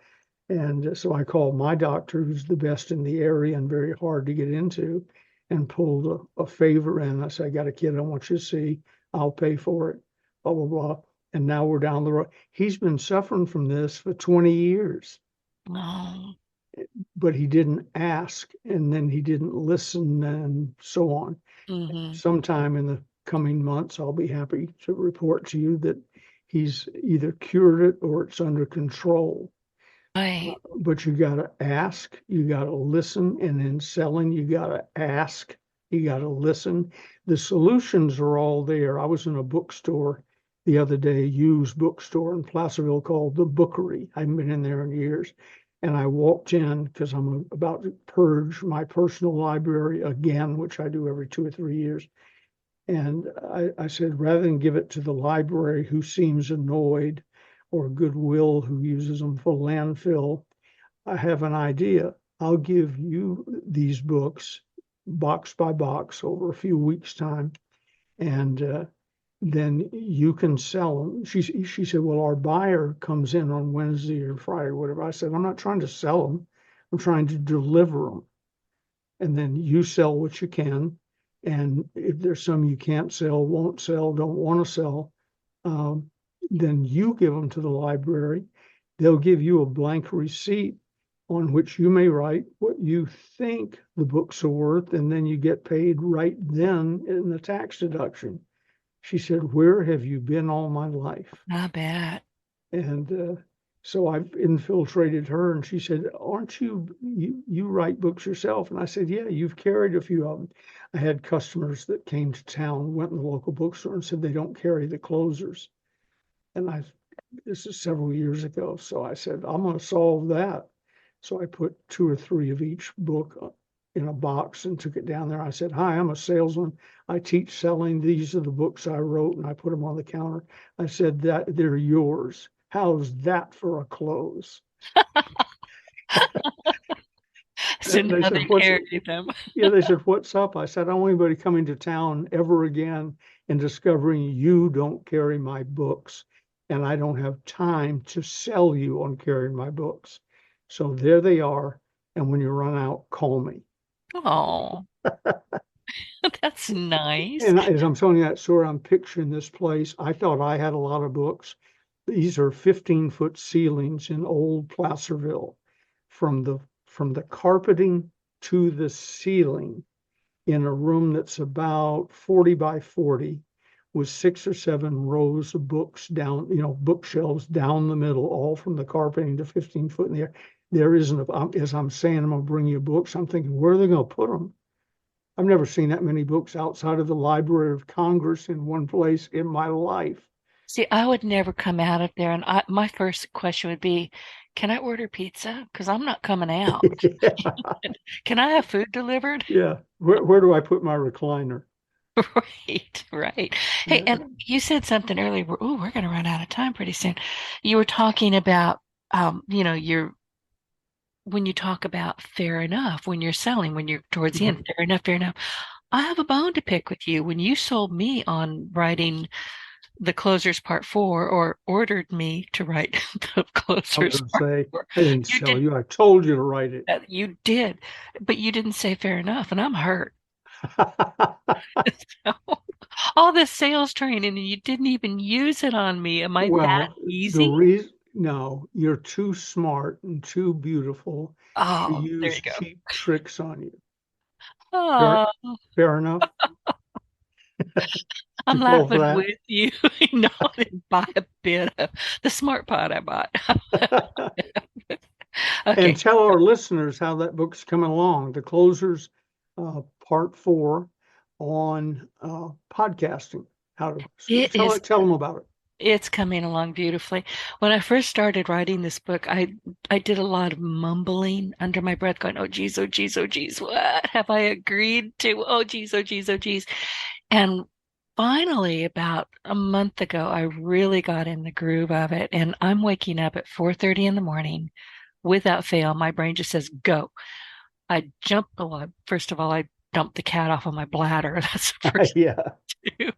And so I called my doctor, who's the best in the area and very hard to get into, and pulled a favor in. I said, I got a kid I want you to see. I'll pay for it, blah, blah, blah. And now we're down the road. He's been suffering from this for 20 years, no. but he didn't ask, and then he didn't listen, and so on. Hmm. Sometime in the coming months, I'll be happy to report to you that he's either cured it or it's under control. Right. But you got to ask, you got to listen, and in selling, you got to ask, you got to listen. The solutions are all there. I was in a bookstore the other day, used bookstore in Placerville called The Bookery. I haven't been in there in years. And I walked in because I'm about to purge my personal library again, which I do every 2 or 3 years. And I said, rather than give it to the library who seems annoyed or Goodwill who uses them for landfill, I have an idea. I'll give you these books box by box over a few weeks' time, and then you can sell them. She said, well, our buyer comes in on Wednesday or Friday or whatever. I said, I'm not trying to sell them. I'm trying to deliver them. And then you sell what you can. And if there's some you can't sell, won't sell, don't want to sell, um, then you give them to the library. They'll give you a blank receipt on which you may write what you think the books are worth, and then you get paid right then in the tax deduction. She said, where have you been all my life? I bet. And so I've infiltrated her, and she said, aren't you write books yourself? And I said, yeah, you've carried a few of them. I had customers that came to town, went in the local bookstore and said they don't carry the closers. And this is several years ago. So I said, I'm going to solve that. So I put 2 or 3 of each book in a box and took it down there. I said, hi, I'm a salesman. I teach selling. These are the books I wrote, and I put them on the counter. I said that they're yours. How's that for a close? So They now said, they what's, carry them. yeah, they said, what's up? I said, I don't want anybody coming to town ever again and discovering you don't carry my books. And I don't have time to sell you on carrying my books. So there they are. And when you run out, call me. Oh, that's nice. And as I'm telling you that story, I'm picturing this place. I thought I had a lot of books. These are 15-foot ceilings in old Placerville, from the carpeting to the ceiling, in a room that's about 40 by 40, with 6 or 7 rows of books down, bookshelves down the middle, all from the carpeting to 15 foot in the air. There isn't, as I'm saying, I'm going to bring you books. I'm thinking, where are they going to put them? I've never seen that many books outside of the Library of Congress in one place in my life. See, I would never come out of there, and my first question would be, can I order pizza? Because I'm not coming out. Yeah, Can I have food delivered? yeah. Where do I put my recliner? Right, right. Hey, Yeah. and you said something earlier. Oh, we're going to run out of time pretty soon. You were talking about, your when you talk about fair enough when you're selling, when you're towards the Mhm. end, fair enough, fair enough. I have a bone to pick with you. When you sold me on writing the closers part four, or ordered me to write the I was closers going to part say, four, I didn't you sell did you. I told you to write it. you did, but you didn't say fair enough, and I'm hurt. So, all this sales training, and you didn't even use it on me. Am I that Well, the easy? reason no, you're too smart and too beautiful to Oh, there use you go. cheap tricks on you. Fair, Oh, fair enough. I'm You fall for laughing that? with you. No, I didn't buy a bit of the smart pot I bought. And Okay, tell our listeners how that book's coming along. The Closers, part 4 on podcasting. How to it is. tell them about it. It's coming along beautifully. When I first started writing this book, I did a lot of mumbling under my breath, going, "Oh geez, oh geez, oh geez, what have I agreed to? Oh geez, oh geez, oh geez." And finally, about a month ago, I really got in the groove of it, and I'm waking up at 4:30 in the morning without fail. My brain just says, "Go." I jump. Well, first of all, I dump the cat off of my bladder. That's the first Yeah. thing.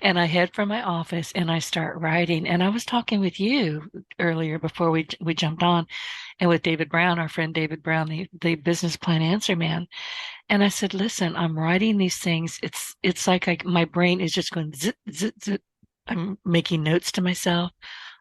And I head for my office and I start writing. And I was talking with you earlier before we jumped on, and with David Brown, our friend David Brown, the business plan answer man. And I said, listen, I'm writing these things. It's like my brain is just going zip, zip, zip. I'm making notes to myself.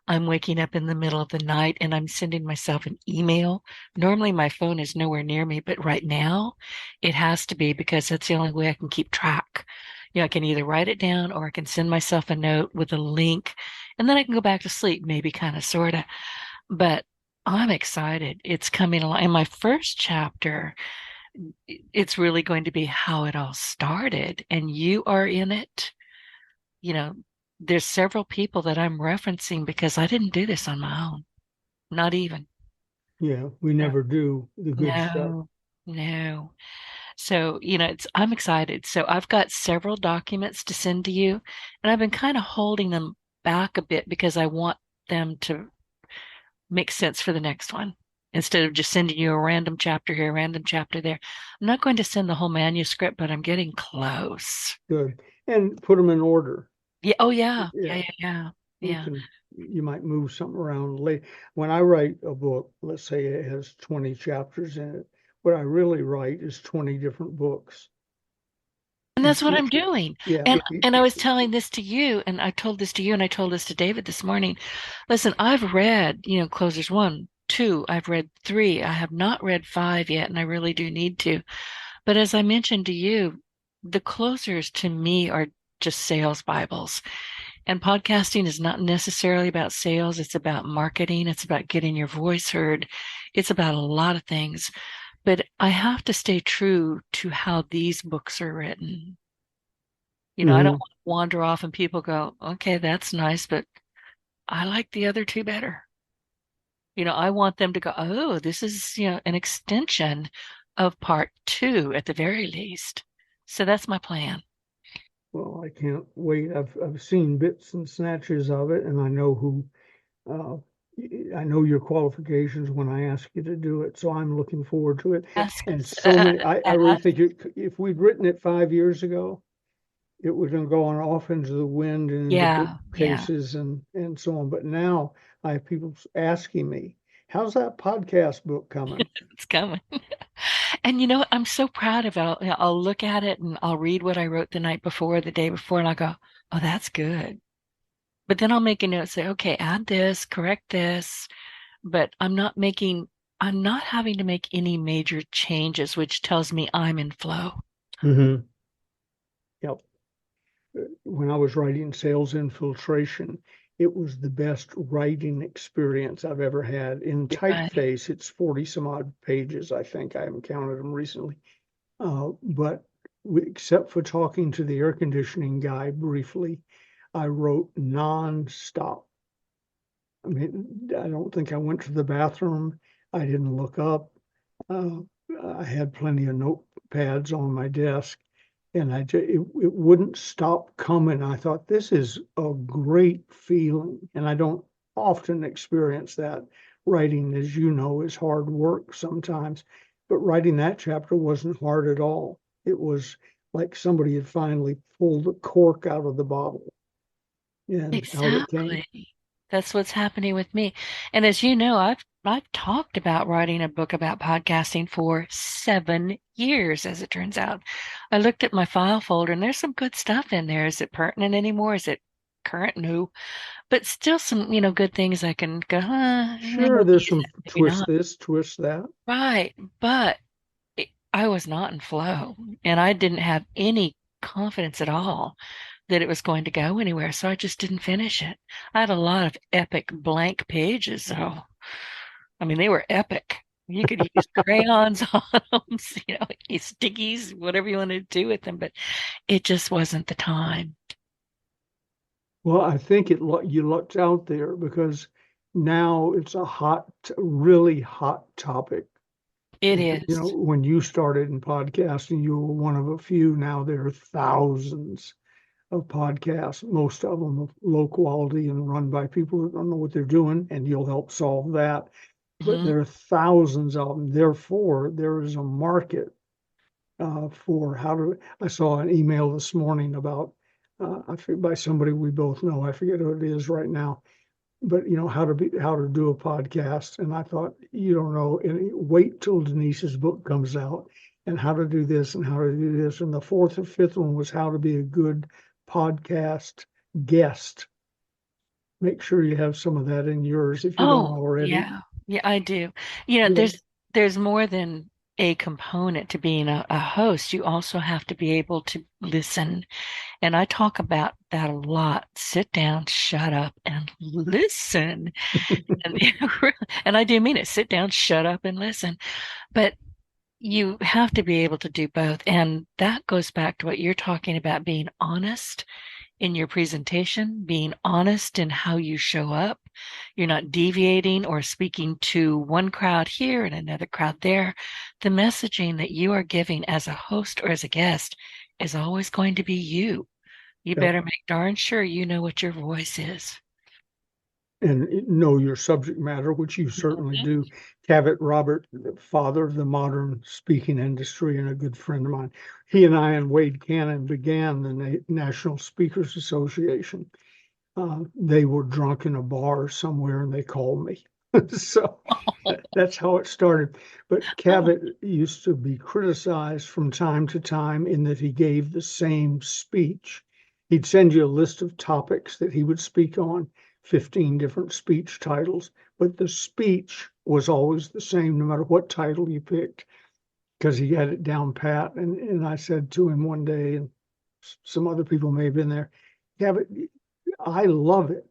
I'm waking up in the middle of the night and I'm sending myself an email. Normally my phone is nowhere near me, but right now it has to be because that's the only way I can keep track. I can either write it down or I can send myself a note with a link and then I can go back to sleep, maybe kind of, sort of. But I'm excited. It's coming along. In my first chapter, it's really going to be how it all started. And you are in it. You know, there's several people that I'm referencing because I didn't do this on my own. Not even. Yeah. We Uh, never do the good stuff. No, no. So, I'm excited. So I've got several documents to send to you, and I've been kind of holding them back a bit because I want them to make sense for the next one. Instead of just sending you a random chapter here, a random chapter there. I'm not going to send the whole manuscript, but I'm getting close. Good. And put them in order. Yeah. Oh, yeah. Yeah, Yeah. yeah, yeah. You Yeah. can, you might move something around late. When I write a book, let's say it has 20 chapters in it, what I really write is 20 different books. And You that's what can't, I'm doing. yeah. And I was telling this to you, and I told this to you, and I told this to David this morning. Listen, I've read, Closers 1, 2, I've read 3. I have not read 5 yet, and I really do need to. But as I mentioned to you, the closers to me are just sales Bibles. And podcasting is not necessarily about sales. It's about marketing. It's about getting your voice heard. It's about a lot of things. But I have to stay true to how these books are written. I don't Mhm. want to wander off and people go, okay, that's nice, but I like the other two better. I want them to go, oh, this is, an extension of part 2 at the very least. So that's my plan. Well, I can't wait. I've seen bits and snatches of it, and I know uh, I know your qualifications when I ask you to do it. So I'm looking forward to it. Ask, And so many, I really ask. think if we'd written it 5 years ago, it would have gone off into the wind and into Yeah, yeah, bookcases and so on. But now I have people asking me, "How's that podcast book coming?" it's coming. And you know what? I'm so proud of it. I'll look at it and I'll read what I wrote the night before, the day before, and I'll go, oh, that's good. But then I'll make a note, say, okay, add this, correct this. But I'm not having to make any major changes, which tells me I'm in flow. Hmm. Yep. When I was writing Sales Infiltration, it was the best writing experience I've ever had. In Right. typeface, it's 40 some odd pages, I think. I haven't counted them recently. But except for talking to the air conditioning guy briefly, I wrote nonstop. I mean, I don't think I went to the bathroom. I didn't look up. Uh, I had plenty of notepads on my desk, and it wouldn't stop coming. I thought this is a great feeling, and I don't often experience that. Writing, as you know, is hard work sometimes, but writing that chapter wasn't hard at all. It was like somebody had finally pulled the cork out of the bottle, and out it came. Exactly. That's what's happening with me. And as you know, I've talked about writing a book about podcasting for 7 years, as it turns out. I looked at my file folder and there's some good stuff in there. Is it pertinent anymore? Is it current, no, but still some, good things I can go, Sure, maybe there's use some it, maybe twist not. this, twist that. Right. But I was not in flow and I didn't have any confidence at all that it was going to go anywhere. So I just didn't finish it. I had a lot of epic blank pages, though. I mean, they were epic. You could use crayons on them, stickies, whatever you wanted to do with them, but it just wasn't the time. Well, I think you lucked out there because now it's a really hot topic. It is. When you started in podcasting, you were one of a few. Now there are thousands of podcasts, most of them low quality and run by people who don't know what they're doing, and you'll help solve that. But Mhm. there are thousands of them. Therefore, there is a market for how to. I saw an email this morning about, I forget, by somebody we both know. I forget who it is right now, but how to do a podcast. And I thought, you don't know, and wait till Denise's book comes out, and how to do this and how to do this. And the fourth or fifth one was how to be a good podcast guest. Make sure you have some of that in yours if you don't Oh, already. yeah. Yeah, I do. Yeah. There's more than a component to being a host. You also have to be able to listen. And I talk about that a lot. Sit down, shut up, and listen. And, and I do mean it. Sit down, shut up, and listen. But you have to be able to do both. And that goes back to what you're talking about, being honest in your presentation, being honest in how you show up. You're not deviating or speaking to one crowd here and another crowd there. The messaging that you are giving as a host or as a guest is always going to be you. You Yep. better make darn sure you know what your voice is. And know your subject matter, which you certainly Mhm. do. Cavett Robert, the father of the modern speaking industry and a good friend of mine, he and I and Wade Cannon began the National Speakers Association. They were drunk in a bar somewhere and they called me. So that's how it started. But Oh, Cavett used to be criticized from time to time in that he gave the same speech. He'd send you a list of topics that he would speak on, 15 different speech titles, but the speech was always the same no matter what title you picked because he had it down pat. And I said to him one day, and some other people may have been there, Cavett, I love it,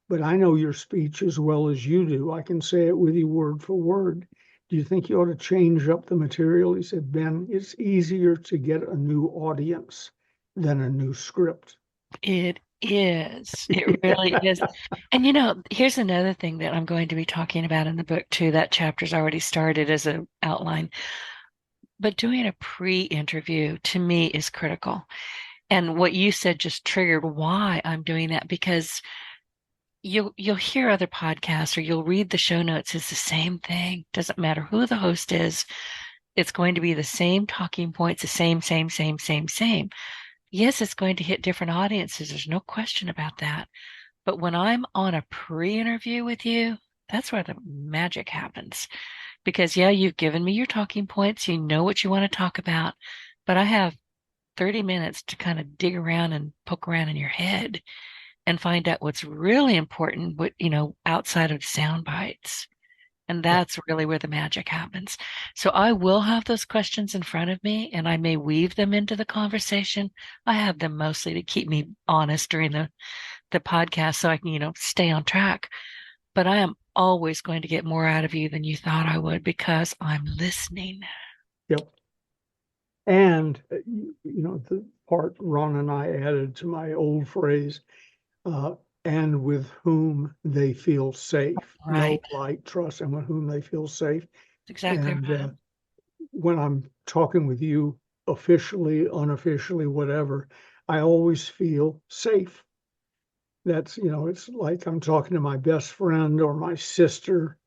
but I know your speech as well as you do. I can say it with you word for word. Do you think you ought to change up the material? He said, Ben, it's easier to get a new audience than a new script. it is. It really Yeah. is. And here's another thing that I'm going to be talking about in the book too. That chapter's already started as an outline. But doing a pre-interview to me is critical. And what you said just triggered why I'm doing that because you'll hear other podcasts or you'll read the show notes. It's the same thing. Doesn't matter who the host is. It's going to be the same talking points, the same. Yes, it's going to hit different audiences. There's no question about that. But when I'm on a pre-interview with you, that's where the magic happens. Because yeah, you've given me your talking points. You know what you want to talk about, but I have 30 minutes to kind of dig around and poke around in your head and find out what's really important, outside of sound bites. And Yeah. that's really where the magic happens. So I will have those questions in front of me and I may weave them into the conversation. I have them mostly to keep me honest during the podcast so I can, stay on track. But I am always going to get more out of you than you thought I would because I'm listening. Yep. And, the part Ron and I added to my old phrase, uh, and with whom they feel safe. Know, Right. like, trust, and with whom they feel safe. That's exactly And right. when I'm talking with you officially, unofficially, whatever, I always feel safe. It's like I'm talking to my best friend or my sister.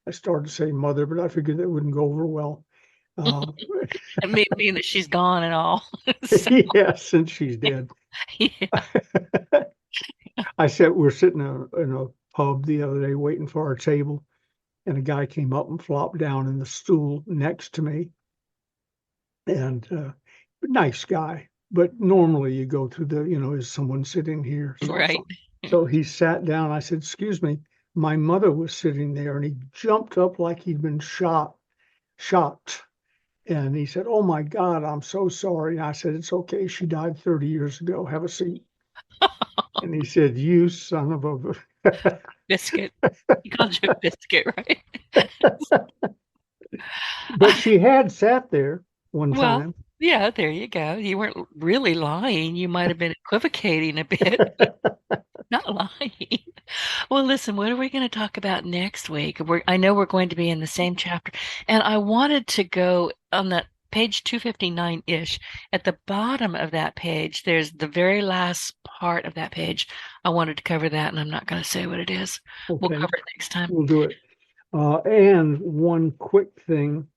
I started to say mother, but I figured that wouldn't go over well. Uh, And me being that she's gone and all. So, yeah, since she's dead. yeah. We're sitting in a pub the other day waiting for our table, and a guy came up and flopped down in the stool next to me. And nice guy. But normally you go through is someone sitting here? So, Right. So he sat down. I said, "Excuse me, my mother was sitting there," and he jumped up like he'd been shocked. And he said, "Oh my God, I'm so sorry." And I said, "It's okay. She died 30 years ago. Have a seat." And he said, "You son of a." Biscuit. He called you a biscuit, right? But she had sat there one Well, time. yeah, there you go. You weren't really lying. You might have been equivocating a bit, but not lying. Well, listen, what are we going to talk about next week? I know we're going to be in the same chapter, and I wanted to go on that page 259-ish. At the bottom of that page, there's the very last part of that page. I wanted to cover that, and I'm not going to say what it is. We'll Okay, cover it next time. we'll do it. And one quick thing,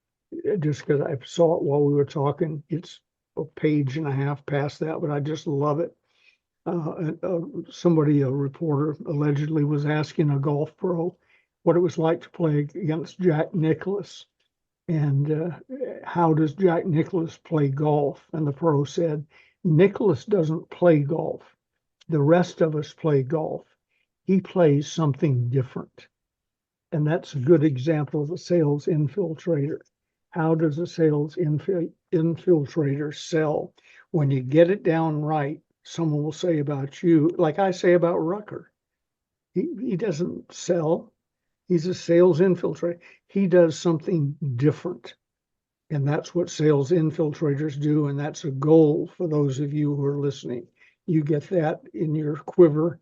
just because I saw it while we were talking, it's a page and a half past that, but I just love it. Somebody, a reporter, allegedly was asking a golf pro what it was like to play against Jack Nicklaus, and how does Jack Nicklaus play golf? And the pro said, "Nicklaus doesn't play golf. The rest of us play golf. He plays something different." And that's a good example of a sales infiltrator. How does a sales infiltrator sell? When you get it down right, someone will say about you, like I say about Rucker, he doesn't sell. He's a sales infiltrator. He does something different. And that's what sales infiltrators do. And that's a goal for those of you who are listening. You get that in your quiver,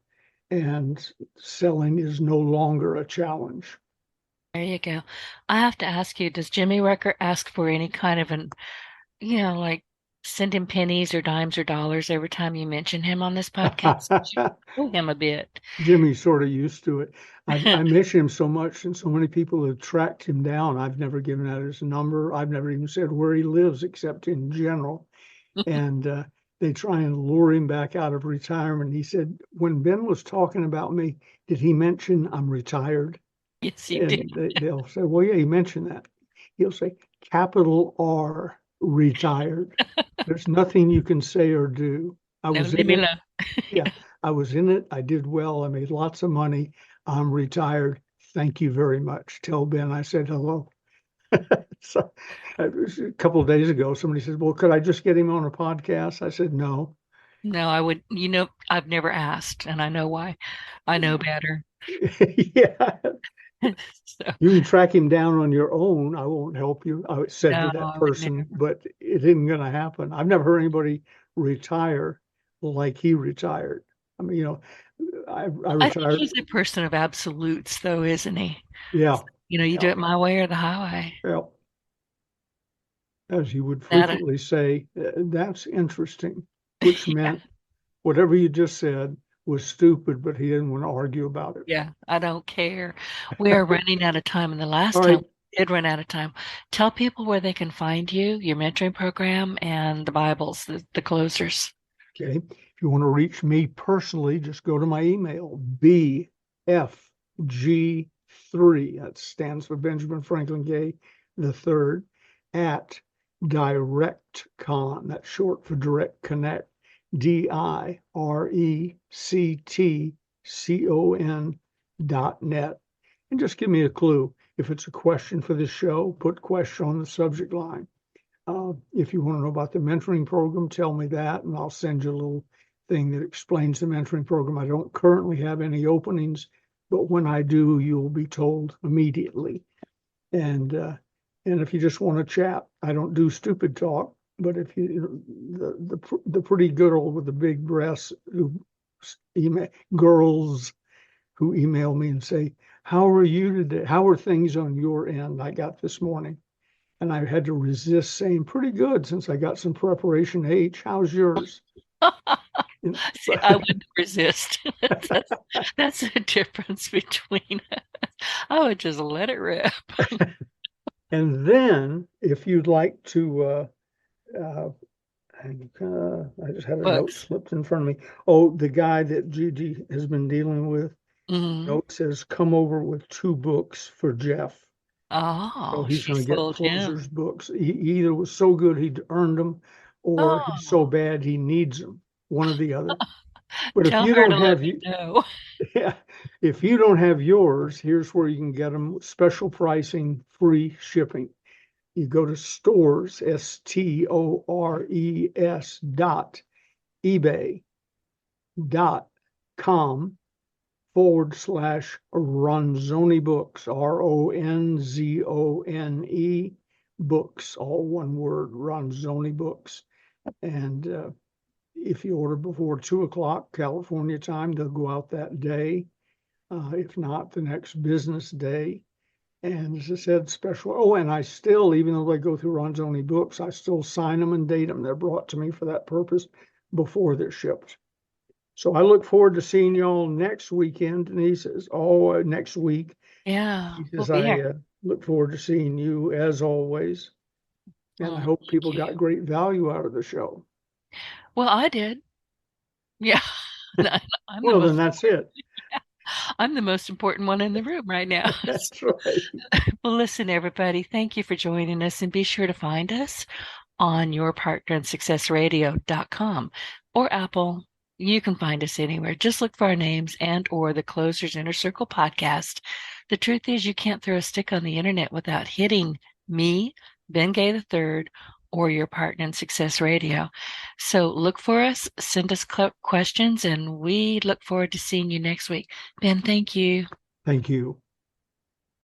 and selling is no longer a challenge. There you go. I have to ask you, does Jimmy Rucker ask for any kind of like send him pennies or dimes or dollars every time you mention him on this podcast? Show him a bit. Jimmy's sort of used to it. I miss him so much, and so many people have tracked him down. I've never given out his number. I've never even said where he lives, except in general. And they try and lure him back out of retirement. He said, when Ben was talking about me, did he mention I'm retired? Yes, he did. And they'll say, well, yeah, he mentioned that. He'll say, capital R, retired. There's nothing you can say or do. I No, was leave in me it. alone. Yeah, I was in it. I did well. I made lots of money. I'm retired. Thank you very much. Tell Ben I said hello. So a couple of days ago, somebody said, well, could I just get him on a podcast? I said, no. No, I would, I've never asked, and I know why. I know better. Yeah, So, you can track him down on your own. I won't help you. I said to no, that I would person, never. but it isn't going to happen. I've never heard anybody retire like he retired. I mean, I I think retired. he's a person of absolutes, though, isn't he? Yeah, You do yeah, it my way or the highway. yeah. As he would That, frequently say, that's interesting," which yeah, meant whatever you just said was stupid, but he didn't want to argue about it. yeah, I don't care. We are running out of time, and the last All time right. we did run out of time. Tell people where they can find you, your mentoring program, and the Bibles, the closers. Okay. If you want to reach me personally, just go to my email, BFG3, that stands for Benjamin Franklin Gay the third, at DirectCon, that's short for Direct Connect, DirectCon.net. And just give me a clue. If it's a question for the show, put question on the subject line. If you want to know about the mentoring program, tell me that, and I'll send you a little thing that explains the mentoring program. I don't currently have any openings, but when I do, you'll be told immediately. And if you just want to chat, I don't do stupid talk. But if you the pretty girl with the big breasts who email girls who email me and say, "How are you today? How are things on your end?" I got this morning. And I had to resist saying, pretty good since I got some preparation H. How's yours? And, See, I wouldn't resist. That's, that's the difference between us. I would just let it rip. and then if you'd like to, uh, I just had a note Books. slipped in front of me. Oh, the guy that Gigi has been dealing with, Hmm. note says, come over with 2 books for Jeff. So Oh, he's she going to get sold him. closers books. He either was so good he'd earned them, or he's so Oh, bad he needs them. One or the other. But if Tell you her don't to let have me you, know. yeah, if you don't have yours, here's where you can get them: special pricing, free shipping. You go to stores, stores dot ebay dot com /Ronzoni books, RONZONE books, all one word, Ronzoni books. And if you order before 2 o'clock California time, they'll go out that day. If not, the next business day. And as I said, special. Oh, and I still, even though they go through Ronzoni books, I still sign them and date them. They're brought to me for that purpose before they're shipped. So I look forward to seeing y'all next weekend. Denise says, oh, next week. Yeah, He we'll says, be here. I look forward to seeing you as always. And I Oh, hope thank people you. got great value out of the show. Well, I did. Yeah. I'm the Well, then most that's it. I'm the most important one in the room right now. That's right. Well, listen, everybody, thank you for joining us, and be sure to find us on yourpartnerandsuccessradio.com or Apple. You can find us anywhere. Just look for our names and or the Closers Inner Circle podcast. The truth is you can't throw a stick on the internet without hitting me, Ben Gay III, or your partner in Success Radio. So look for us, send us questions, and we look forward to seeing you next week. Ben, thank you. Thank you.